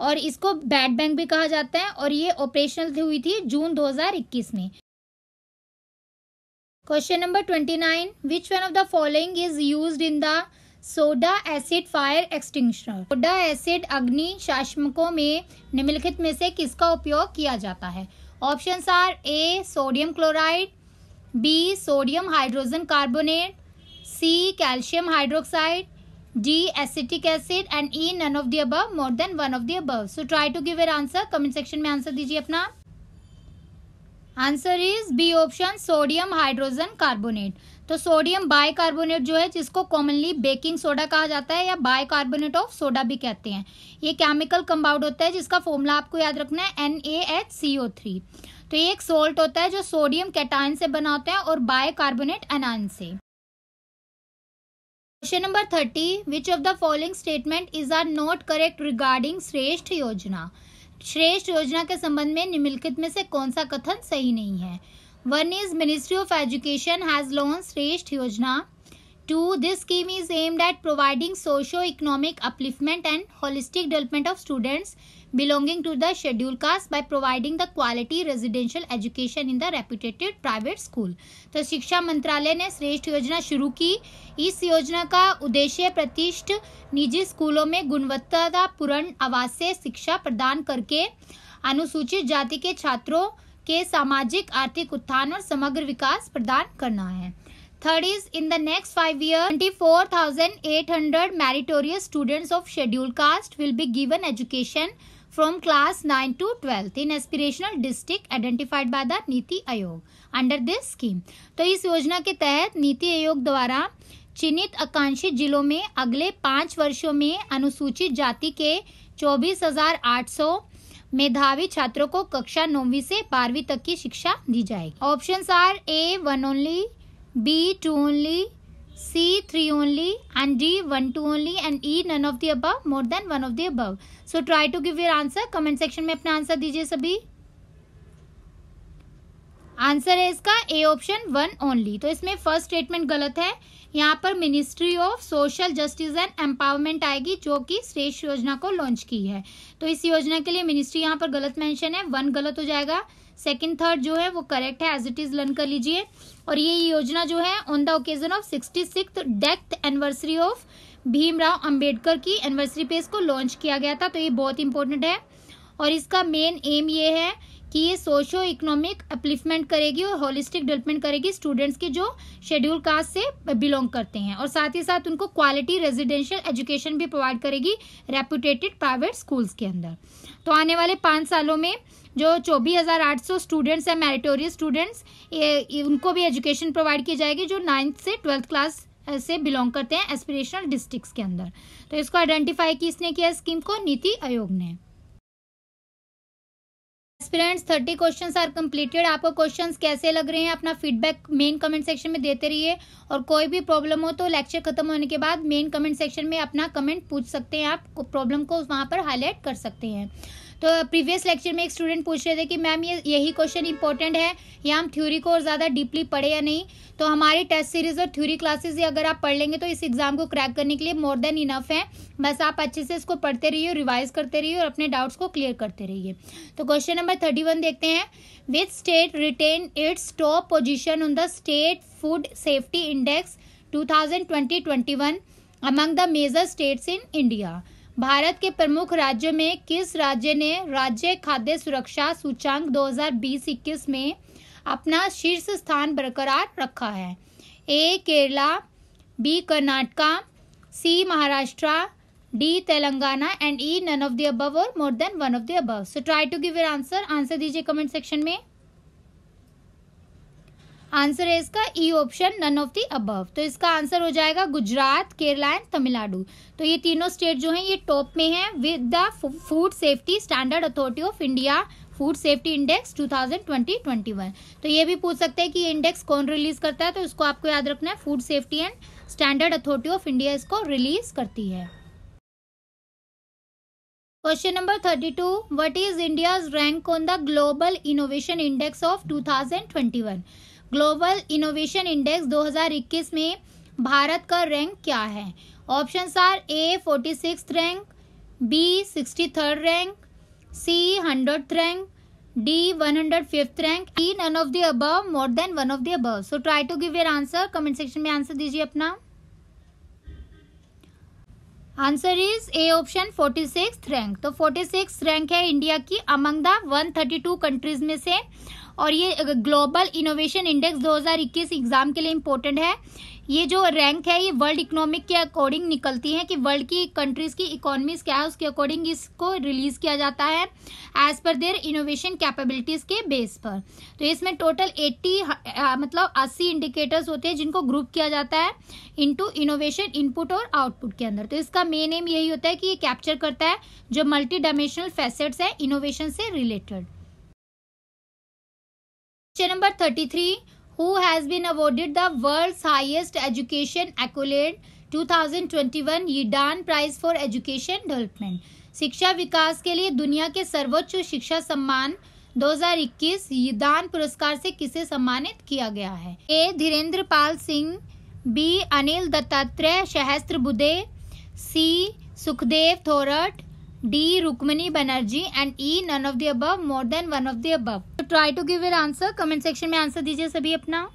और इसको बैड बैंक भी कहा जाता है और ये ऑपरेशनल हुई थी जून 2021 में. Question number 29. Which one of the following is used in the soda acid fire extinguisher. Soda acid अग्नि शास्मकों में निम्नलिखित में से किसका उपयोग किया जाता है. Options are A sodium chloride, B sodium hydrogen carbonate, C calcium hydroxide, D acetic acid and E none of the above more than one of the above. So try to give your answer. Comment section में answer दीजिए अपना. Answer is B option, sodium hydrogen carbonate. तो sodium bicarbonate जो है, जिसको commonly baking soda कहा जाता है या बाइकार्बोनेट ऑफ सोडा भी कहते हैं, ये केमिकल कंपाउंड होता है जिसका फॉर्मूला आपको याद रखना है NaHCO3। तो ये एक सोल्ट होता है जो सोडियम कैटायन से बना होता है और बाइकार्बोनेट एनायन से। Question number 30, which of the following statement is are not correct regarding Shreshta योजना। श्रेष्ठ योजना के संबंध में निम्नलिखित में से कौन सा कथन सही नहीं है। 1 is Ministry of Education has launched श्रेष्ठ योजना। 2, this scheme is aimed at providing socio-economic upliftment and holistic development of students belonging to the scheduled caste by providing the quality residential education in the reputed private school। तो शिक्षा मंत्रालय ने श्रेष्ठ योजना शुरू की। इस योजना का उद्देश्य प्रतिष्ठित निजी स्कूलों में गुणवत्तापूर्ण आवासीय शिक्षा प्रदान करके अनुसूचित जाति के छात्रों के सामाजिक आर्थिक उत्थान और समग्र विकास प्रदान करना है। Third is, in the next 5 years 24,800 meritorious students of scheduled caste will be given education from class 9 to 12th in aspirational district identified by the NITI Aayog under this scheme। तो इस योजना के तहत नीति आयोग द्वारा चिन्हित आकांक्षित जिलों में अगले 5 वर्षों में अनुसूचित जाति के 24,800 मेधावी छात्रों को कक्षा 9वीं से 12वीं तक की शिक्षा दी जाएगी। Options are A 1 only, B 2 only, C 3 only and D 1 2 only and E none of the above, more than one of the above। So try to give your answer। Comment section में अपना answer दीजिए सभी। Answer है इसका A option 1 only. तो इसमें first statement गलत है। यहाँ पर ministry of social justice and empowerment आएगी जो कि श्रेष्ठ योजना को लॉन्च की है। तो इस योजना के लिए मिनिस्ट्री यहाँ पर गलत मेंशन है, 1 गलत हो जाएगा। सेकंड थर्ड जो है वो करेक्ट है, एज इट इज लर्न कर लीजिए। और ये योजना जो है on the occasion of 66th death anniversary of Bhimrao Ambedkar की एनिवर्सरी पे इसको लॉन्च किया गया था। तो ये बहुत इंपॉर्टेंट है और इसका मेन एम ये है कि ये सोशो इकोनॉमिक अपलिफ्टमेंट करेगी और होलिस्टिक डेवलपमेंट करेगी स्टूडेंट्स के जो शेड्यूल कास्ट से बिलोंग करते हैं, और साथ ही साथ उनको क्वालिटी रेजिडेंशियल एजुकेशन भी प्रोवाइड करेगी रेपुटेटेड प्राइवेट स्कूल्स के अंदर। तो आने वाले 5 सालों में जो 24,800 स्टूडेंट्स हैं मेरिटोरियस स्टूडेंट्स, उनको भी एजुकेशन प्रोवाइड की जाएगी जो 9th से 12th क्लास से बिलोंग करते हैं एस्पिरेशनल डिस्ट्रिक्ट्स के अंदर। तो इसको आइडेंटिफाई किसने किया स्कीम को? नीति आयोग ने। Aspirants 30 questions are completed. आपको क्वेश्चंस कैसे लग रहे हैं अपना फीडबैक मेन कमेंट सेक्शन में देते रहिए, और कोई भी प्रॉब्लम हो तो लेक्चर खत्म होने के बाद मेन कमेंट सेक्शन में अपना कमेंट पूछ सकते हैं, आप प्रॉब्लम को वहां पर हाईलाइट कर सकते हैं। तो प्रीवियस लेक्चर में एक स्टूडेंट पूछ रहे थे कि मैम यही क्वेश्चन इंपॉर्टेंट है या हम थ्योरी को और ज़्यादा डीपली पढ़े या नहीं। तो हमारी टेस्ट सीरीज और थ्योरी क्लासेस ही अगर आप पढ़ लेंगे तो इस एग्जाम को क्रैक करने के लिए मोर देन इनफ है। बस आप अच्छे से इसको पढ़ते रहिए, रिवाइज करते रहिए और अपने डाउट्स को क्लियर करते रहिए। तो क्वेश्चन नंबर 31 देखते हैं। Which state retain its top position on the state food safety index 2020-21 among the major states in India. Bharat के प्रमुख राज्यों में किस राज्य ने राज्य खाद्य सुरक्षा सूचांक 2020-21 में अपना शीर्ष स्थान बरकरार रखा है? A Kerala, B Karnataka, C Maharashtra, D Telangana and E none of the above और more than one of the above. So try to give your answer. Answer दीजिए कमेंट सेक्शन में। आंसर है इसका E option none of the above. तो इसका answer हो जाएगा Gujarat, Kerala and Tamil Nadu. तो ये तीनों स्टेट जो हैं ये टॉप में हैं with the food safety standard authority of India food safety index 2020-21। तो ये भी पूछ सकते हैं कि ये इंडेक्स कौन रिलीज करता है, तो इसको आपको याद रखना है, food safety and standard authority of India इसको रिलीज करती है। Question number 32, what is India's rank on the global innovation index of 2021? Global innovation index 2021 में भारत का रैंक क्या है? Options are A 46th rank, B 63rd rank, C 100th rank, D 105th rank, E none of the above more than one of the above. So try to give your answer. Comment section में answer दीजिए अपना। Answer is A option 46th rank. तो 46th rank है India की among the 132 countries में से, और ये ग्लोबल इनोवेशन इंडेक्स 2021 एग्जाम के लिए इम्पोर्टेंट है। ये जो रैंक है ये वर्ल्ड इकोनॉमिक के अकॉर्डिंग निकलती है कि वर्ल्ड की कंट्रीज की इकोनॉमीज क्या है, उसके अकॉर्डिंग इसको रिलीज किया जाता है एज पर देयर इनोवेशन कैपेबिलिटीज के बेस पर। तो इसमें टोटल 80 इंडिकेटर्स होते हैं जिनको ग्रुप किया जाता है इनटू इनोवेशन इनपुट और आउटपुट के अंदर। तो इसका मेन एम यही होता है कि ये कैप्चर करता है जो मल्टी डायमेंशनल फैसेट्स है इनोवेशन से related. Question number 33, who has been awarded the world's highest education accolade 2021 Yidan prize for education development. शिक्षा विकास के लिए दुनिया के सर्वोच्च शिक्षा सम्मान 2021 यीडान पुरस्कार से किसे सम्मानित किया गया है? A Dhirendra Pal Singh, B Anil Dattatreya Sahasrabuddhe, C Sukhdev Thorat, D Rukmini Banerjee and E none of the above, more than one of the above. तो try to give your answer, comment section में आंसर दीजिए सभी अपना।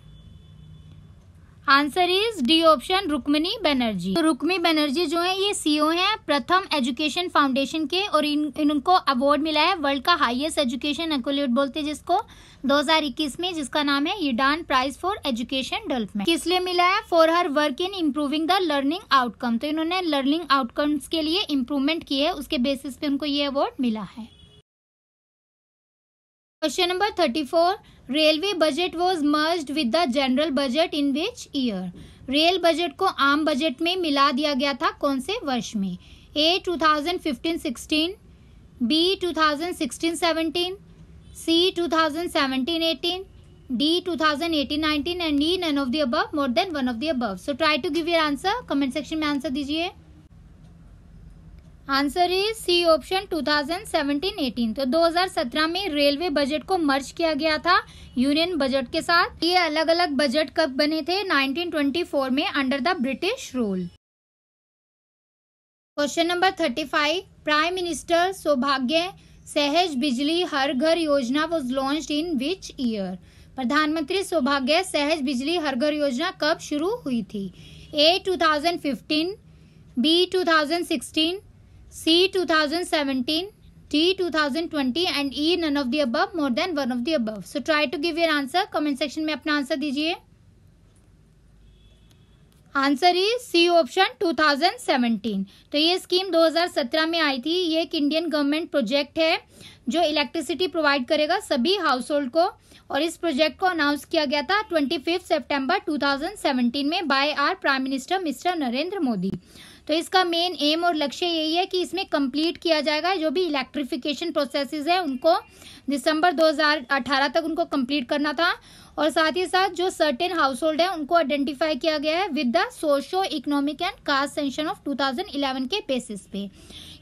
Answer is D option Rukmini Banerjee. तो रुक्मणी बनर्जी जो है ये सीईओ हैं प्रथम एजुकेशन फाउंडेशन के और इनको अवार्ड मिला है वर्ल्ड का हाईएस्ट एजुकेशन एक्कोलेड बोलते हैं जिसको 2021 में, जिसका नाम है यीडान प्राइज फॉर एजुकेशन डेवलपमेंट। किस लिए मिला है? For her work in improving the learning outcome. तो इन्होंने लर्निंग आउटकम्स के लिए इम्प्रूवमेंट की है, उसके बेसिस पे उनको ये अवार्ड मिला है। Question number 34, railway budget was merged with the general budget in which year? Rail budget को आम बजट में मिला दिया गया था कौन से वर्ष में? A 2015-16, B 2016-17, C 2017-18, D 2018-19 and E none of the above, more than one of the above. So try to give your answer, comment section में आंसर दीजिए। Answer is C option 2017-18। तो 2017 में रेलवे बजट को मर्ज किया गया था union budget के साथ। ये अलग अलग बजट कब बने थे? 1924 में under the British rule. Question number 35, prime minister सौभाग्य सहज बिजली हर घर योजना was launched in which year? प्रधानमंत्री सौभाग्य सहज बिजली हर घर योजना कब शुरू हुई थी? ए 2015, B 2016, C 2017, D 2020 and E none of the above, more than one of the above. So try to give your answer. Comment section में अपना आंसर दीजिए। Answer is C option 2017। तो ये स्कीम 2017 में आई थी। ये एक इंडियन गवर्नमेंट प्रोजेक्ट है जो इलेक्ट्रिसिटी प्रोवाइड करेगा सभी हाउस होल्ड को, और इस प्रोजेक्ट को अनाउंस किया गया था 25 सितंबर 2017 में by our prime minister mister Narendra Modi. तो इसका मेन एम और लक्ष्य यही है कि इसमें कंप्लीट किया जाएगा जो भी इलेक्ट्रिफिकेशन प्रोसेसेस है उनको दिसंबर 2018 तक उनको कंप्लीट करना था, और साथ ही साथ जो सर्टेन हाउस होल्ड है उनको आइडेंटिफाई किया गया है with the socio economic and caste census of 2011 के बेसिस पे,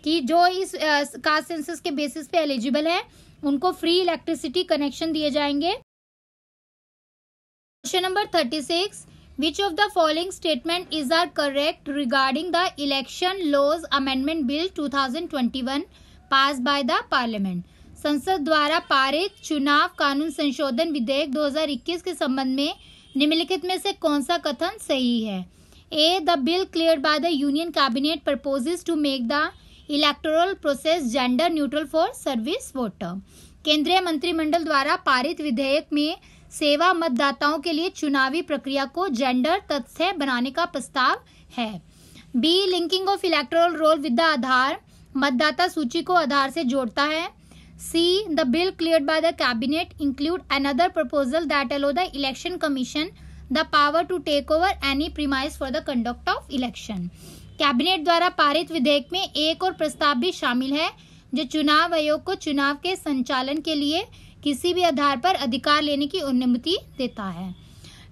कि जो इस कास्ट सेंसस के बेसिस पे एलिजिबल है उनको फ्री इलेक्ट्रिसिटी कनेक्शन दिए जाएंगे। Question number 36, Which of the following statement is are correct regarding the Election Laws Amendment Bill 2021 passed by the Parliament? संसद द्वारा पारित चुनाव कानून संशोधन विधेयक 2021 के संबंध में निम्नलिखित में से कौन सा कथन सही है? A. The bill cleared by the Union Cabinet proposes to make the electoral process gender neutral for service voter. केंद्रीय मंत्रिमंडल द्वारा पारित विधेयक में सेवा मतदाताओं के लिए चुनावी प्रक्रिया को जेंडर तथ्य बनाने का प्रस्ताव है। B. Linking of electoral roll with the Aadhaar, मतदाता सूची को आधार से जोड़ता है। C. The bill cleared by the cabinet include another proposal that allow the election commission the power to take over any premise for the conduct of election. Cabinet द्वारा पारित विधेयक में एक और प्रस्ताव भी शामिल है जो चुनाव आयोग को चुनाव के संचालन के लिए किसी भी आधार पर अधिकार लेने की अनुमति देता है।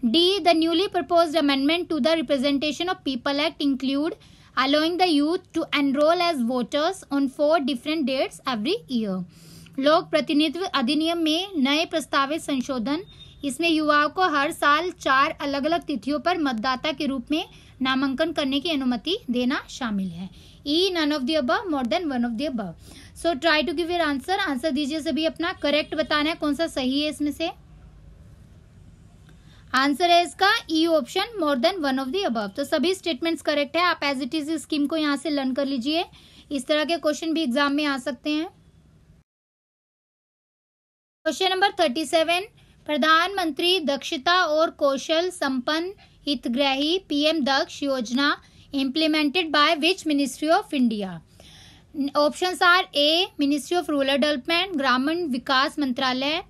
D. The newly proposed amendment to the representation of people act include allowing the youth to enrol as voters on 4 different dates every year. लोक प्रतिनिधित्व अधिनियम में नए प्रस्तावित संशोधन, इसमें युवाओं को हर साल 4 अलग अलग तिथियों पर मतदाता के रूप में नामांकन करने की अनुमति देना शामिल है। E none of the above, more than one of the above. So try to give your answer. Answer दीजिए सभी अपना, करेक्ट बताना है कौन सा सही है इसमें से। आंसर है इसका E option, more than one of the above. तो सभी स्टेटमेंट्स करेक्ट है। आप एज इट इज स्कीम को यहाँ से लर्न कर लीजिए। इस तरह के क्वेश्चन भी एग्जाम में आ सकते हैं। क्वेश्चन नंबर 37, प्रधानमंत्री दक्षता और कौशल संपन्न हितग्राही पीएम दक्ष योजना implemented by which ministry of India? Options are A ministry of rural development ग्रामीण विकास मंत्रालय,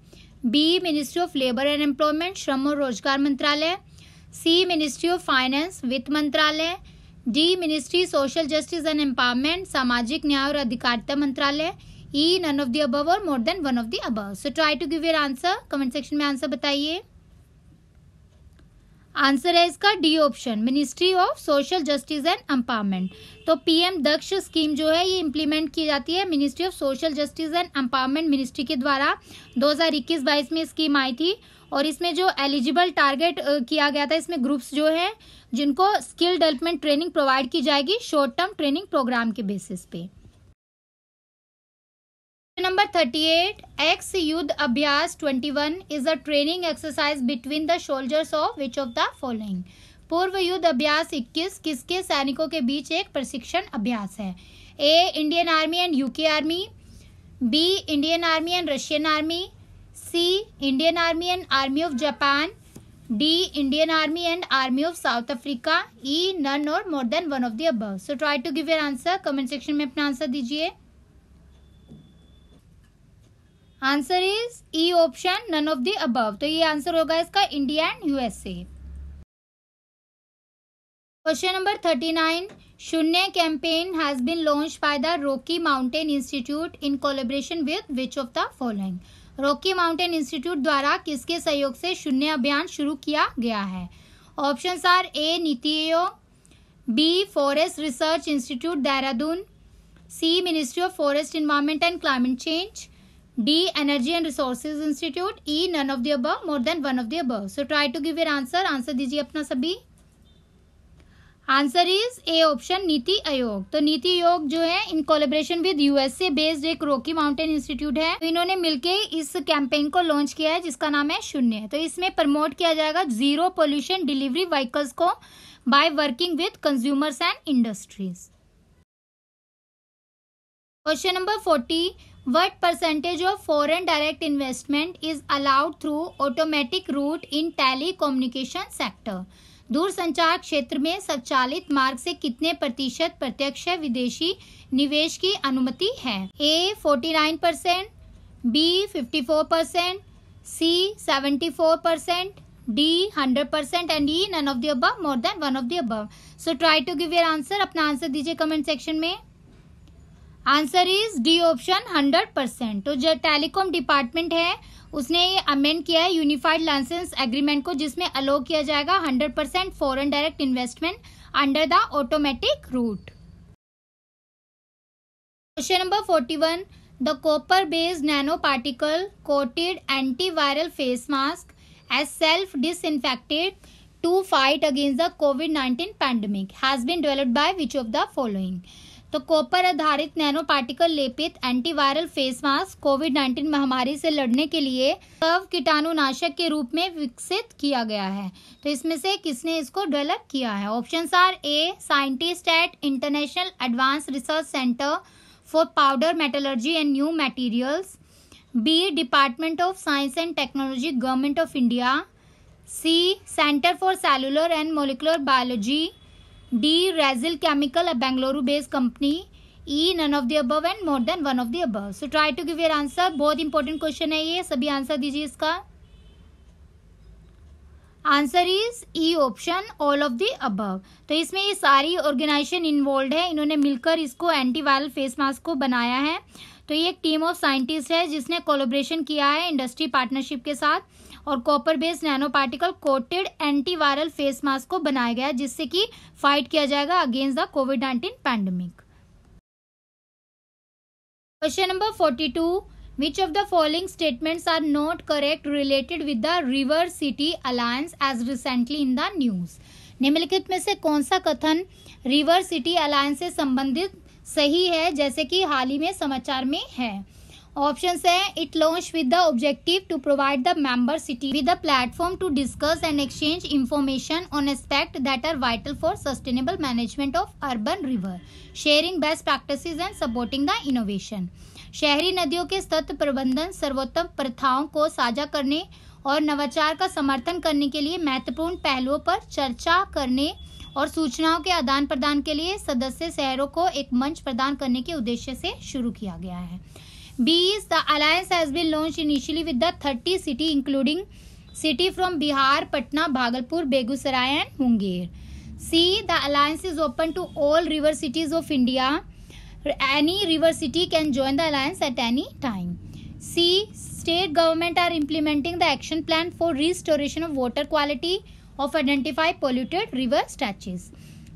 B ministry of labour and employment श्रम और रोजगार मंत्रालय, सी मिनिस्ट्री ऑफ फाइनेंस वित्त मंत्रालय, D ministry social justice and empowerment सामाजिक न्याय और अधिकारिता मंत्रालय, E none of the above और more than one of the above. So try to give your answer. Comment section में आंसर बताइए. आंसर है इसका D option, ministry of social justice and empowerment. तो पीएम दक्ष स्कीम जो है ये implement की जाती है ministry of social justice and empowerment ministry के द्वारा. 2021-22 में स्कीम आई थी और इसमें जो एलिजिबल टारगेट किया गया था, इसमें ग्रुप्स जो है जिनको स्किल डेवलपमेंट ट्रेनिंग प्रोवाइड की जाएगी शॉर्ट टर्म ट्रेनिंग प्रोग्राम के बेसिस पे. नंबर 38, एक्स युद्ध अभ्यास 21 is a training exercise between the soldiers of which of the following? पूर्व युद्ध अभ्यास 21 किसके सैनिकों के बीच एक प्रशिक्षण अभ्यास है? A Indian army and UK army, B Indian army and Russian army, C Indian army and army of Japan, D Indian army and army of south Africa, E none और more than one of the above. So try to give your answer. Comment section में अपना answer दीजिए. Answer is E option, none of the above. तो ये answer होगा इसका India and USA. Question number 39, Shoonya campaign has been launched by the Rocky Mountain Institute in collaboration with which of the following? Rocky Mountain Institute द्वारा किसके सहयोग से शून्य अभियान शुरू किया गया है? Options are A NITI Aayog, B forest research institute Dehradun, C ministry of forest environment and climate change, D energy and resources institute, E none of the above, more than one of the above. So try to give your answer. Answer दीजिए अपना सभी. Answer is A option, NITI Aayog. तो नीति आयोग जो है इन collaboration with USA based एक Rocky Mountain institute है. तो इन्होंने मिलके इस कैंपेन को लॉन्च किया है जिसका नाम है शून्य. तो इसमें प्रमोट किया जाएगा जीरो पोल्यूशन डिलीवरी व्हीकल्स को by working with consumers and industries. Question number 40, what percentage of foreign direct investment is allowed through automatic route in telecommunication sector? दूरसंचार क्षेत्र में स्वचालित मार्ग से कितने प्रतिशत प्रत्यक्ष विदेशी निवेश की अनुमति है? A 49%, B 54%, C 74%, D 100% and E none of the above, more than one of the above. So try to give your answer. अपना आंसर दीजिए कमेंट सेक्शन में. Answer is D option, 100%. तो जो टेलीकॉम डिपार्टमेंट है उसने ये amend किया है यूनिफाइड लाइसेंस एग्रीमेंट को जिसमें अलो किया जाएगा 100% foreign direct investment under the automatic route. Question number 41, the copper based nano particle coated antiviral face mask as self disinfected to fight against the कोविड-19 pandemic has been developed by which of the following? तो copper आधारित nano particle लेपित antiviral face mask कोविड-19 महामारी से लड़ने के लिए सर्व कीटाणुनाशक के रूप में विकसित किया गया है. तो इसमें से किसने इसको डेवलप किया है? Options are A scientist at international advance research centre for powder metallurgy and new materials, B department of science and technology government of India, C centre for cellular and molecular biology, D Resil chemical a Bengaluru based company, E none of the above and more than one of the above. So try to give your answer. बहुत important question है ये, सभी answer दीजिए इसका. Answer is E option, all of the above. तो इसमें ये सारी ऑर्गेनाइजेशन इन्वॉल्व है, इन्होंने मिलकर इसको एंटीवायरल फेस मास्क को बनाया है. तो ये एक टीम ऑफ साइंटिस्ट है जिसने कोलैबोरेशन किया है इंडस्ट्री पार्टनरशिप के साथ और copper based nano particle coated antiviral face mask को बनाया गया जिससे कि फाइट किया जाएगा अगेंस्ट द कोविड-19 pandemic. Question number 42, which of the following statements are not correct related with the river city alliance as recently in the news? निम्नलिखित में से कौन सा कथन रिवर सिटी अलायंस से संबंधित सही है जैसे कि हाल ही में समाचार में है? ऑप्शंस है it launch with the objective to provide the member city with a platform to discuss and exchange information on aspect that are vital for sustainable management of urban river, sharing best practices and supporting the innovation. शहरी नदियों के सतत प्रबंधन, सर्वोत्तम प्रथाओं को साझा करने और नवाचार का समर्थन करने के लिए महत्वपूर्ण पहलुओं पर चर्चा करने और सूचनाओं के आदान प्रदान के लिए सदस्य शहरों को एक मंच प्रदान करने के उद्देश्य से शुरू किया गया है। B is the alliance has been launched initially with the 30 city including city from Bihar, Patna, Bhagalpur, Begusarai and Munger. C, the alliance is open to all river cities of India. Any river city can join the alliance at any time. C, state government are implementing the action plan for restoration of water quality of identified polluted river stretches.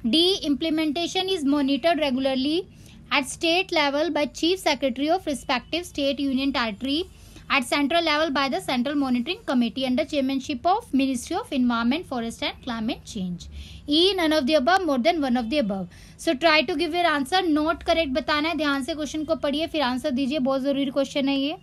D, implementation is monitored regularly at state level by Chief Secretary of respective state union territory, at central level by the Central Monitoring Committee under chairmanship of Ministry of Environment, Forest and Climate Change. E, none of the above, more than one of the above. So try to give your answer. Not correct बताना है, ध्यान से question को पढ़िए फिर answer दीजिए, बहुत जरूरी क्वेश्चन है ये।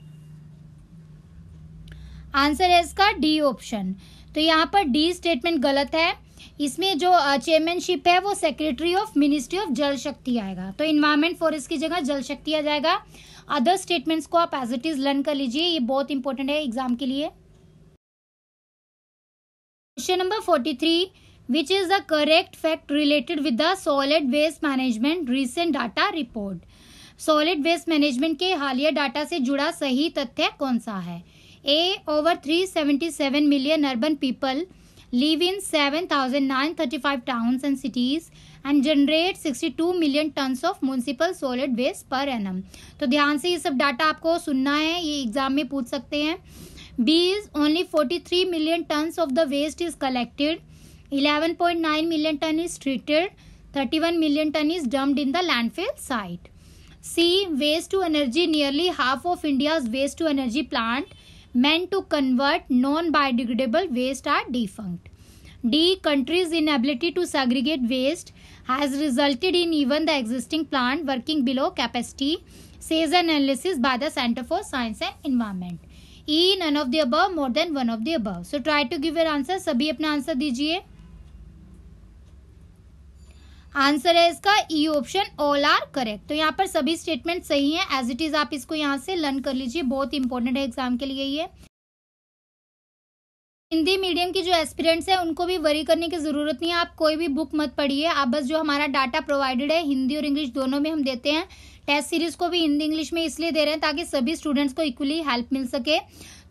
आंसर है इसका डी ऑप्शन। तो यहाँ पर डी स्टेटमेंट गलत है, इसमें जो चेयरमैनशिप है वो सेक्रेटरी ऑफ मिनिस्ट्री ऑफ जल शक्ति आएगा, तो इन्वायरमेंट फॉरेस्ट की जगह जल शक्ति आ जाएगा। अदर स्टेटमेंट्स को आप एज इट इज लर्न कर लीजिए, ये बहुत इंपॉर्टेंट है एग्जाम के लिए। Question number 43, which is the correct fact related with the solid waste management recent data report. Solid waste management के हालिया डाटा से जुड़ा सही तथ्य कौन सा है। A, over 377 million urban people live in 7,935 towns and cities and generate 62 million tons of municipal solid waste per annum. तो ध्यान से ये सब डाटा आपको सुनना है, ये एग्जाम में पूछ सकते हैं। B is only 43 million tons of the waste is collected, 11.9 million ton is treated, 31 million ton is dumped in the landfill site. C, waste to energy, nearly half of India's waste to energy plant meant to convert non-biodegradable waste are defunct. D, countries' inability to segregate waste has resulted in even the existing plant working below capacity, says an analysis by the Center for Science and Environment. E, none of the above, more than one of the above. So try to give your answer. सभी अपना answer दीजिए। Answer है इसका E option, all are correct. तो यहाँ पर सभी statement सही हैं, एज इट इज आप इसको यहाँ से लर्न कर लीजिए, बहुत इंपॉर्टेंट है एग्जाम के लिए ये। हिंदी मीडियम की जो एस्पिरेंट्स हैं उनको भी वरी करने की जरूरत नहीं है, आप कोई भी बुक मत पढ़िए, आप बस जो हमारा डाटा प्रोवाइडेड है हिंदी और इंग्लिश दोनों में हम देते हैं, टेस्ट सीरीज को भी हिंदी इंग्लिश में इसलिए दे रहे हैं ताकि सभी स्टूडेंट्स को इक्वली हेल्प मिल सके।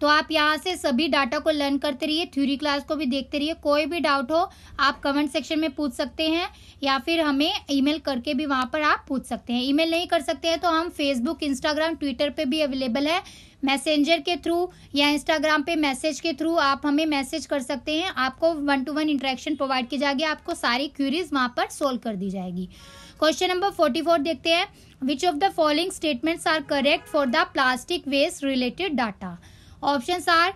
तो आप यहाँ से सभी डाटा को लर्न करते रहिए, थ्योरी क्लास को भी देखते रहिए। कोई भी डाउट हो आप कमेंट सेक्शन में पूछ सकते हैं या फिर हमें ईमेल करके भी वहाँ पर आप पूछ सकते हैं। ईमेल नहीं कर सकते हैं तो हम फेसबुक, इंस्टाग्राम, ट्विटर पे भी अवेलेबल है, मैसेंजर के थ्रू या इंस्टाग्राम पे मैसेज के थ्रू आप हमें मैसेज कर सकते हैं। आपको 1-to-1 इंटरेक्शन प्रोवाइड की जाएगी, आपको सारी क्यूरीज वहाँ पर सोल्व कर दी जाएगी। क्वेश्चन नंबर 44 देखते हैं, which of the following statements are correct for the plastic waste related data. Options are,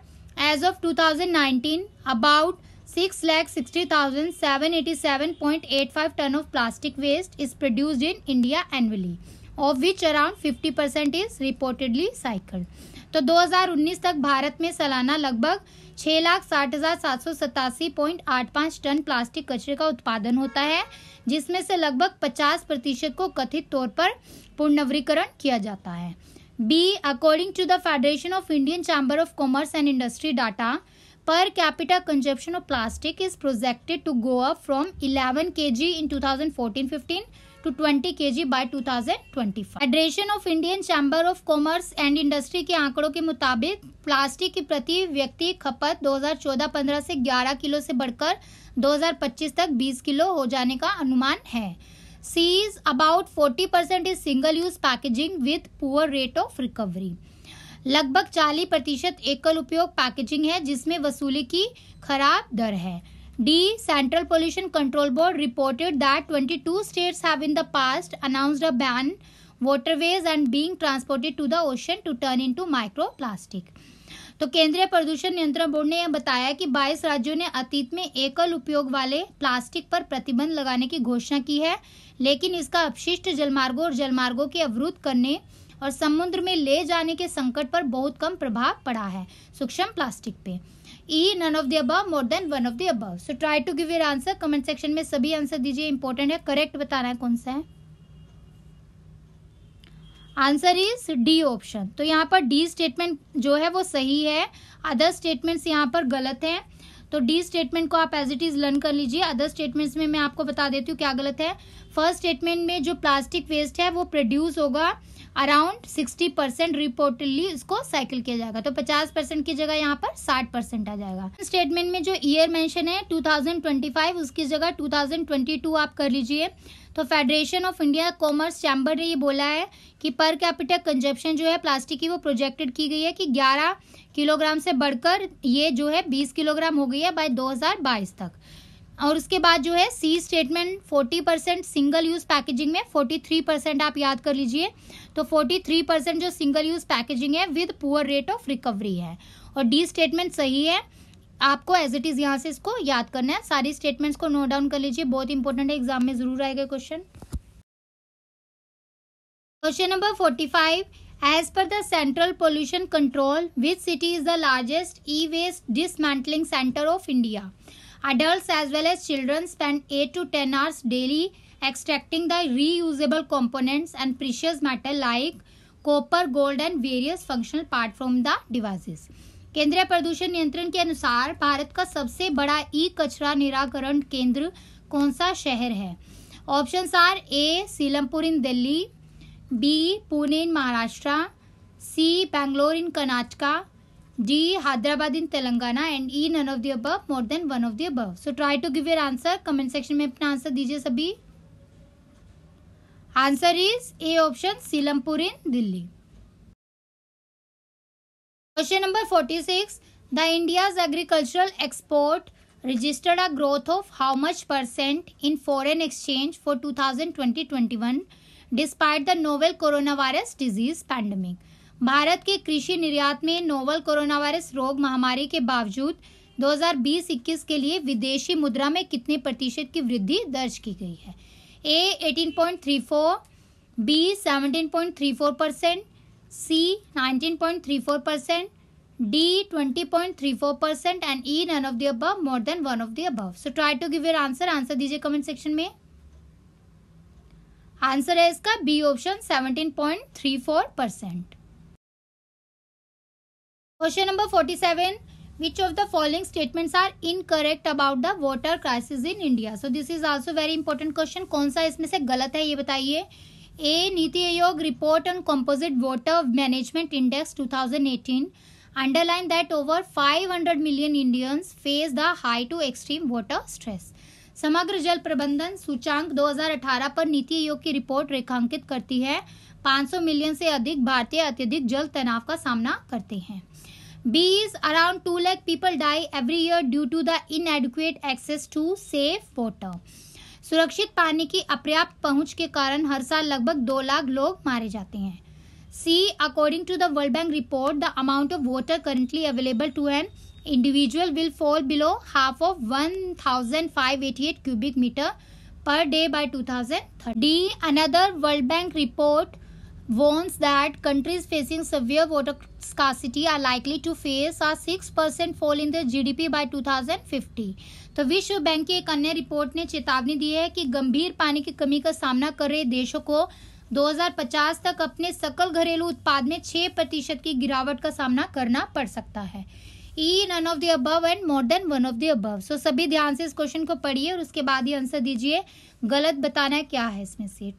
as of 2019, about 6,60,787.85 ton of plastic waste is produced in India annually, of which around 50% is reportedly cycled. तो 2019 तक भारत में सालाना लगभग 6,60,787.85 ton plastic कचरे का उत्पादन होता है, जिसमें से लगभग 50% को कथित तौर पर पुनर्नवीकरण किया जाता है। B, according to the Federation of Indian Chamber of Commerce and Industry data, per capita consumption of plastic is projected to go up from 11 kg in 2014-15 to 20 kg by 2025. Federation of Indian Chamber of Commerce and Industry के आंकड़ों के मुताबिक plastic की प्रति व्यक्ति खपत 2014-15 से 11 kilo से बढ़कर 2025 तक 20 किलो हो जाने का अनुमान है। C is about 40% is single use packaging with poor rate of recovery. लगभग 40% एकल उपयोग पैकेजिंग है जिसमें वसूली की खराब दर है। D, Central Pollution Control Board reported that 22 states have in the past announced a ban waterways and being transported to the ocean to turn into microplastic. तो केंद्रीय प्रदूषण नियंत्रण बोर्ड ने यह बताया कि 22 राज्यों ने अतीत में एकल उपयोग वाले प्लास्टिक पर प्रतिबंध लगाने की घोषणा की है, लेकिन इसका अपशिष्ट जलमार्गों और जलमार्गों के अवरुद्ध करने और समुद्र में ले जाने के संकट पर बहुत कम प्रभाव पड़ा है सूक्ष्म प्लास्टिक पे। E, none of the above, more than one of the above. So try to give your answer, comment section में सभी आंसर दीजिए, इंपॉर्टेंट है, करेक्ट बताना है कौन सा है। Answer is D option. तो यहाँ पर डी स्टेटमेंट जो है वो सही है, अदर स्टेटमेंट्स यहाँ पर गलत हैं। तो डी स्टेटमेंट को आप एज इट इज लर्न कर लीजिए। अदर स्टेटमेंट्स में मैं आपको बता देती हूँ क्या गलत है। फर्स्ट स्टेटमेंट में जो प्लास्टिक वेस्ट है वो प्रोड्यूस होगा अराउंड 60%, रिपोर्टेडली इसको साइकिल किया जाएगा। तो 50% की जगह यहाँ पर 60% आ जाएगा। स्टेटमेंट में जो ईयर मेंशन है 2025, उसकी जगह 2022 आप कर लीजिए। तो federation of India commerce chamber ने ये बोला है कि पर कैपिटा कंजप्शन जो है प्लास्टिक की वो प्रोजेक्टेड की गई है कि 11 किलोग्राम से बढ़कर ये जो है 20 किलोग्राम हो गई है बाय 2022 तक। और उसके बाद जो है सी स्टेटमेंट 40% सिंगल यूज पैकेजिंग में 43% आप याद कर लीजिए। तो 43% जो सिंगल यूज पैकेजिंग है with poor rate of recovery है। और डी स्टेटमेंट सही है, आपको एज इट इज यहाँ से इसको याद करना है। सारी स्टेटमेंट्स को नोट डाउन कर लीजिए, बहुत इंपॉर्टेंट है, एग्जाम में जरूर आएगा question. Question number 45, as per the central pollution control which city is the largest e waste dismantling centre of India? Adults as well as children spend 8 to 10 hours daily extracting the reusable components and precious metal like copper, gold and various functional parts from the devices. केंद्रीय प्रदूषण नियंत्रण के अनुसार भारत का सबसे बड़ा ई कचरा निराकरण केंद्र कौन सा शहर है? Options are A Seelampur in Delhi, B Pune in Maharashtra, C Bangalore in Karnataka, D Hyderabad in Telangana and E none of the above, more than one of the above. So try to give your answer. Comment section में अपना answer दीजिए सभी। Answer is A option Seelampur in Delhi. Question number 46. The India's agricultural export registered a growth of how much percent in foreign exchange for 2020-21 despite the novel coronavirus disease pandemic? Bharat के कृषि निर्यात में novel corona virus रोग महामारी के बावजूद 2020-21 के लिए विदेशी मुद्रा में कितने प्रतिशत की वृद्धि दर्ज की गई है? A 18.34, B 17.34%, C 19.34%, D 20.34% and E none of the above, more than one of the above. So try to give your answer. Answer दीजिए कमेंट सेक्शन में। आंसर है इसका B option 17.34%। Question number 47. Which of the following statements are incorrect about the water crisis in India? So this is also very important question. कौन सा इसमें से गलत है ये बताइए। A NITI Aayog report on composite water management index 2018 underline that over 500 million Indians face the high to extreme water stress. समग्र जल प्रबंधन सूचांक 2018 पर नीति आयोग की रिपोर्ट रेखांकित करती है 500 मिलियन से अधिक भारतीय अत्यधिक जल तनाव का सामना करते हैं। B is around 2 lakh people die every year due to the inadequate access to safe water. सुरक्षित पानी की अपर्याप्त पहुंच के कारण हर साल लगभग 2 लाख लोग मारे जाते हैं। C, according to the World Bank report, the amount of water currently available to an individual will fall below half of 1,588 cubic meter per day by 2030. D, another World Bank report warns that countries facing severe water scarcity are likely to face a 6% fall in their GDP by 2050. तो विश्व bank की एक अन्य report ने चेतावनी दी है कि गंभीर पानी की कमी का सामना कर रहे देशों को 2050 तक अपने सकल घरेलू उत्पाद में 6% की गिरावट का सामना करना पड़ सकता है। E none of the above and more than one of the above. So सभी ध्यान से इस क्वेश्चन को पढ़िए और उसके बाद ही आंसर दीजिए। गलत बताना है क्या है इसमें से।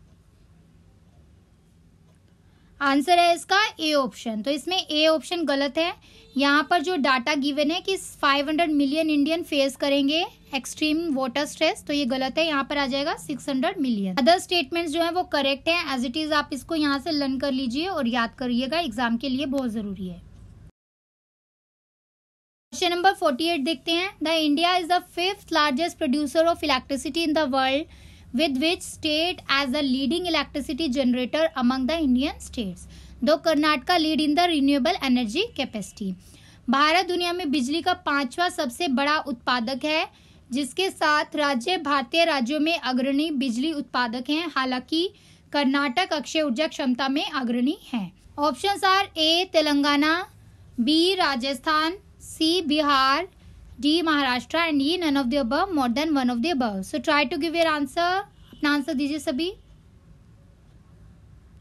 आंसर है इसका ए ऑप्शन। तो इसमें ए ऑप्शन गलत है। यहाँ पर जो डाटा गिवन है कि 500 मिलियन इंडियन फेस करेंगे एक्सट्रीम वाटर स्ट्रेस, तो ये गलत है। यहाँ पर आ जाएगा 600 मिलियन। अदर स्टेटमेंट्स जो है वो करेक्ट है। एज इट इज आप इसको यहाँ से लर्न कर लीजिए और याद करिएगा, एग्जाम के लिए बहुत जरूरी है। क्वेश्चन नंबर 48 देखते हैं। The India is the 5th largest producer of electricity in the world with which state as the leading electricity generator among the Indian states? दो Karnataka lead in the renewable energy capacity. Bharat दुनिया में बिजली का 5वां सबसे बड़ा उत्पादक है, जिसके साथ राज्य भारतीय राज्यों में अग्रणी बिजली उत्पादक हैं। हालांकि कर्नाटक अक्षय ऊर्जा क्षमता में अग्रणी है। Options are A Telangana, B Rajasthan, C Bihar, D Maharashtra and E none of the above, more than one of the above. So try to give your answer. अपना आंसर दीजिए सभी।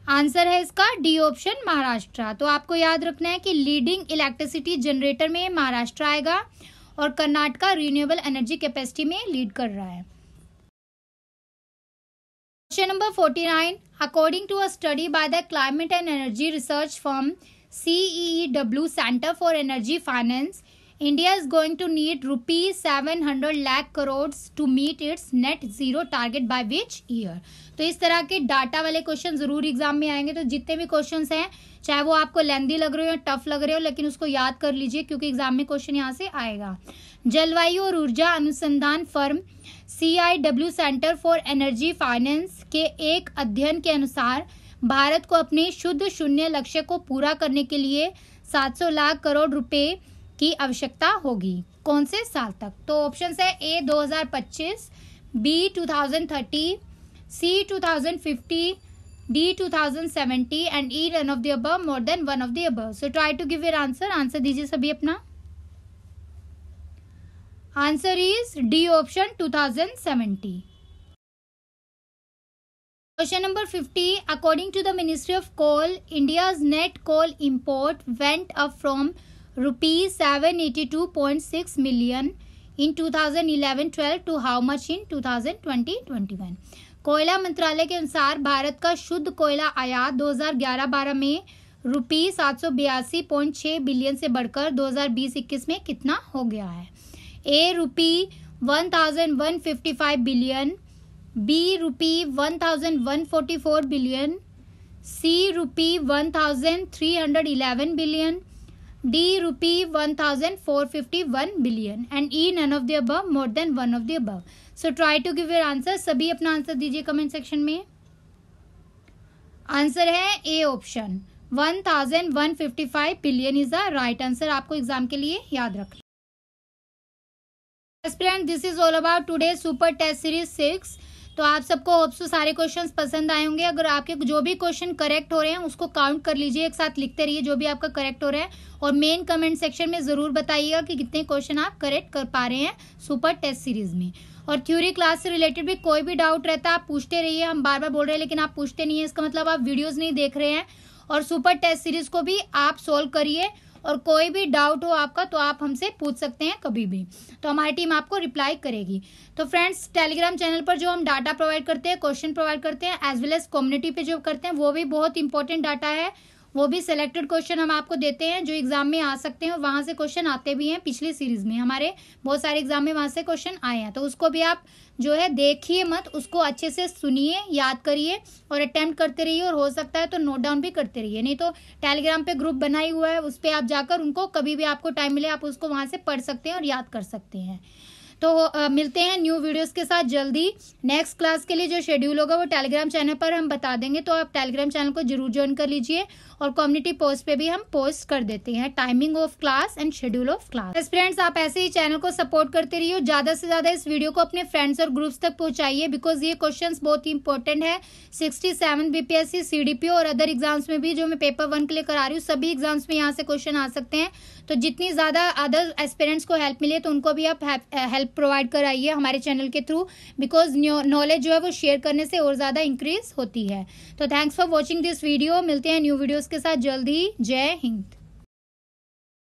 आंसर है इसका डी ऑप्शन महाराष्ट्र। तो आपको याद रखना है कि लीडिंग इलेक्ट्रिसिटी जनरेटर में महाराष्ट्र आएगा और कर्नाटका रिन्यूएबल एनर्जी कैपेसिटी में लीड कर रहा है। Question number 49, according to a study by the climate and energy research firm CEEW Center for Energy Finance, India is going to need rupees 700 lakh crores to meet its net zero target by which year? तो इस तरह के data वाले question जरूर exam में आएंगे। तो जितने भी क्वेश्चंस हैं, चाहे वो आपको लेंदी लग रहे हो या टफ लग रहे हो, लेकिन उसको याद कर लीजिए क्योंकि एग्जाम में क्वेश्चन यहाँ से आएगा। जलवायु और ऊर्जा अनुसंधान firm CEEW centre for energy finance के एक अध्ययन के अनुसार भारत को अपने शुद्ध शून्य लक्ष्य को पूरा करने के लिए 700 लाख करोड़ रुपए की आवश्यकता होगी। कौन से साल तक? तो ऑप्शन है A 2025, B 2030, C 2050, D 2070 and E none of the above, more than one of the above. So try to give your answer. Answer दीजिए सभी अपना। Answer is D option 2070। Question number 50. According to the Ministry of Coal, India's net coal import went up from rupees 782.6 million in 2011-12 to how much in 2020-21? कोयला मंत्रालय के अनुसार भारत का शुद्ध कोयला आयात 2011-12 में रुपीज 782.6 बिलियन से बढ़कर 2020-21 में कितना हो गया है? A rupee 1155 billion, B rupee 1144 billion, C rupee 1311 billion, D rupee 1451 billion and E none of the above, more than one of the above. So try to give your answer. सभी अपना answer दीजिए comment section में। Answer है A option 1155 billion is the right answer. आपको exam के लिए याद रखना। Friend, this is all about today super test series 6। तो आप सबको होप्स सारे क्वेश्चंस पसंद आए होंगे। अगर आपके जो भी क्वेश्चन करेक्ट हो रहे हैं उसको काउंट कर लीजिए, एक साथ लिखते रहिए जो भी आपका करेक्ट हो रहा है, और मेन कमेंट सेक्शन में जरूर बताइएगा कि कितने क्वेश्चन आप करेक्ट कर पा रहे हैं सुपर टेस्ट सीरीज में। और थ्योरी क्लास से रिलेटेड भी कोई भी डाउट रहता है आप पूछते रहिए। हम बार बार बोल रहे हैं लेकिन आप पूछते नहीं है, इसका मतलब आप वीडियोज नहीं देख रहे हैं। और सुपर टेस्ट सीरीज को भी आप सोल्व करिए, और कोई भी डाउट हो आपका तो आप हमसे पूछ सकते हैं कभी भी, तो हमारी टीम आपको रिप्लाई करेगी। तो फ्रेंड्स, टेलीग्राम चैनल पर जो हम डाटा प्रोवाइड करते हैं, क्वेश्चन प्रोवाइड करते हैं, एज वेल एज कम्युनिटी पे जो करते हैं, वो भी बहुत इंपॉर्टेंट डाटा है। वो भी सिलेक्टेड क्वेश्चन हम आपको देते हैं जो एग्जाम में आ सकते हैं, और वहां से क्वेश्चन आते भी हैं। पिछली सीरीज में हमारे बहुत सारे एग्जाम में वहां से क्वेश्चन आए हैं, तो उसको भी आप जो है देखिए मत, उसको अच्छे से सुनिए, याद करिए और अटेम्प्ट करते रहिए, और हो सकता है तो नोट डाउन भी करते रहिए। नहीं तो टेलीग्राम पे ग्रुप बनाई हुआ है, उस पर आप जाकर उनको कभी भी आपको टाइम मिले आप उसको वहां से पढ़ सकते हैं और याद कर सकते हैं। तो मिलते हैं न्यू वीडियोस के साथ जल्दी। नेक्स्ट क्लास के लिए जो शेड्यूल होगा वो टेलीग्राम चैनल पर हम बता देंगे, तो आप टेलीग्राम चैनल को जरूर ज्वाइन कर लीजिए, और कम्युनिटी पोस्ट पे भी हम पोस्ट कर देते हैं timing of class and schedule of class. Friends, आप ऐसे ही चैनल को सपोर्ट करते रहिए, ज्यादा से ज्यादा इस वीडियो को अपने फ्रेंड्स और ग्रुप्स तक पहुंचाइए, बिकॉज ये क्वेश्चन बहुत ही इंपॉर्टेंट है। 67 BPSC, CDPO और अदर एग्जाम्स में भी जो मैं पेपर 1 के लिए करा रही हूँ, सभी एग्जाम्स में यहाँ से क्वेश्चन आ सकते हैं। तो जितनी ज्यादा अदर एस्पिरेंट्स को हेल्प मिले तो उनको भी आप हेल्प प्रोवाइड कराइए हमारे चैनल के थ्रू, बिकॉज नॉलेज जो है वो शेयर करने से और ज्यादा इंक्रीज होती है। तो thanks for watching this video. मिलते हैं न्यू वीडियोस के साथ जल्दी। जय हिंद।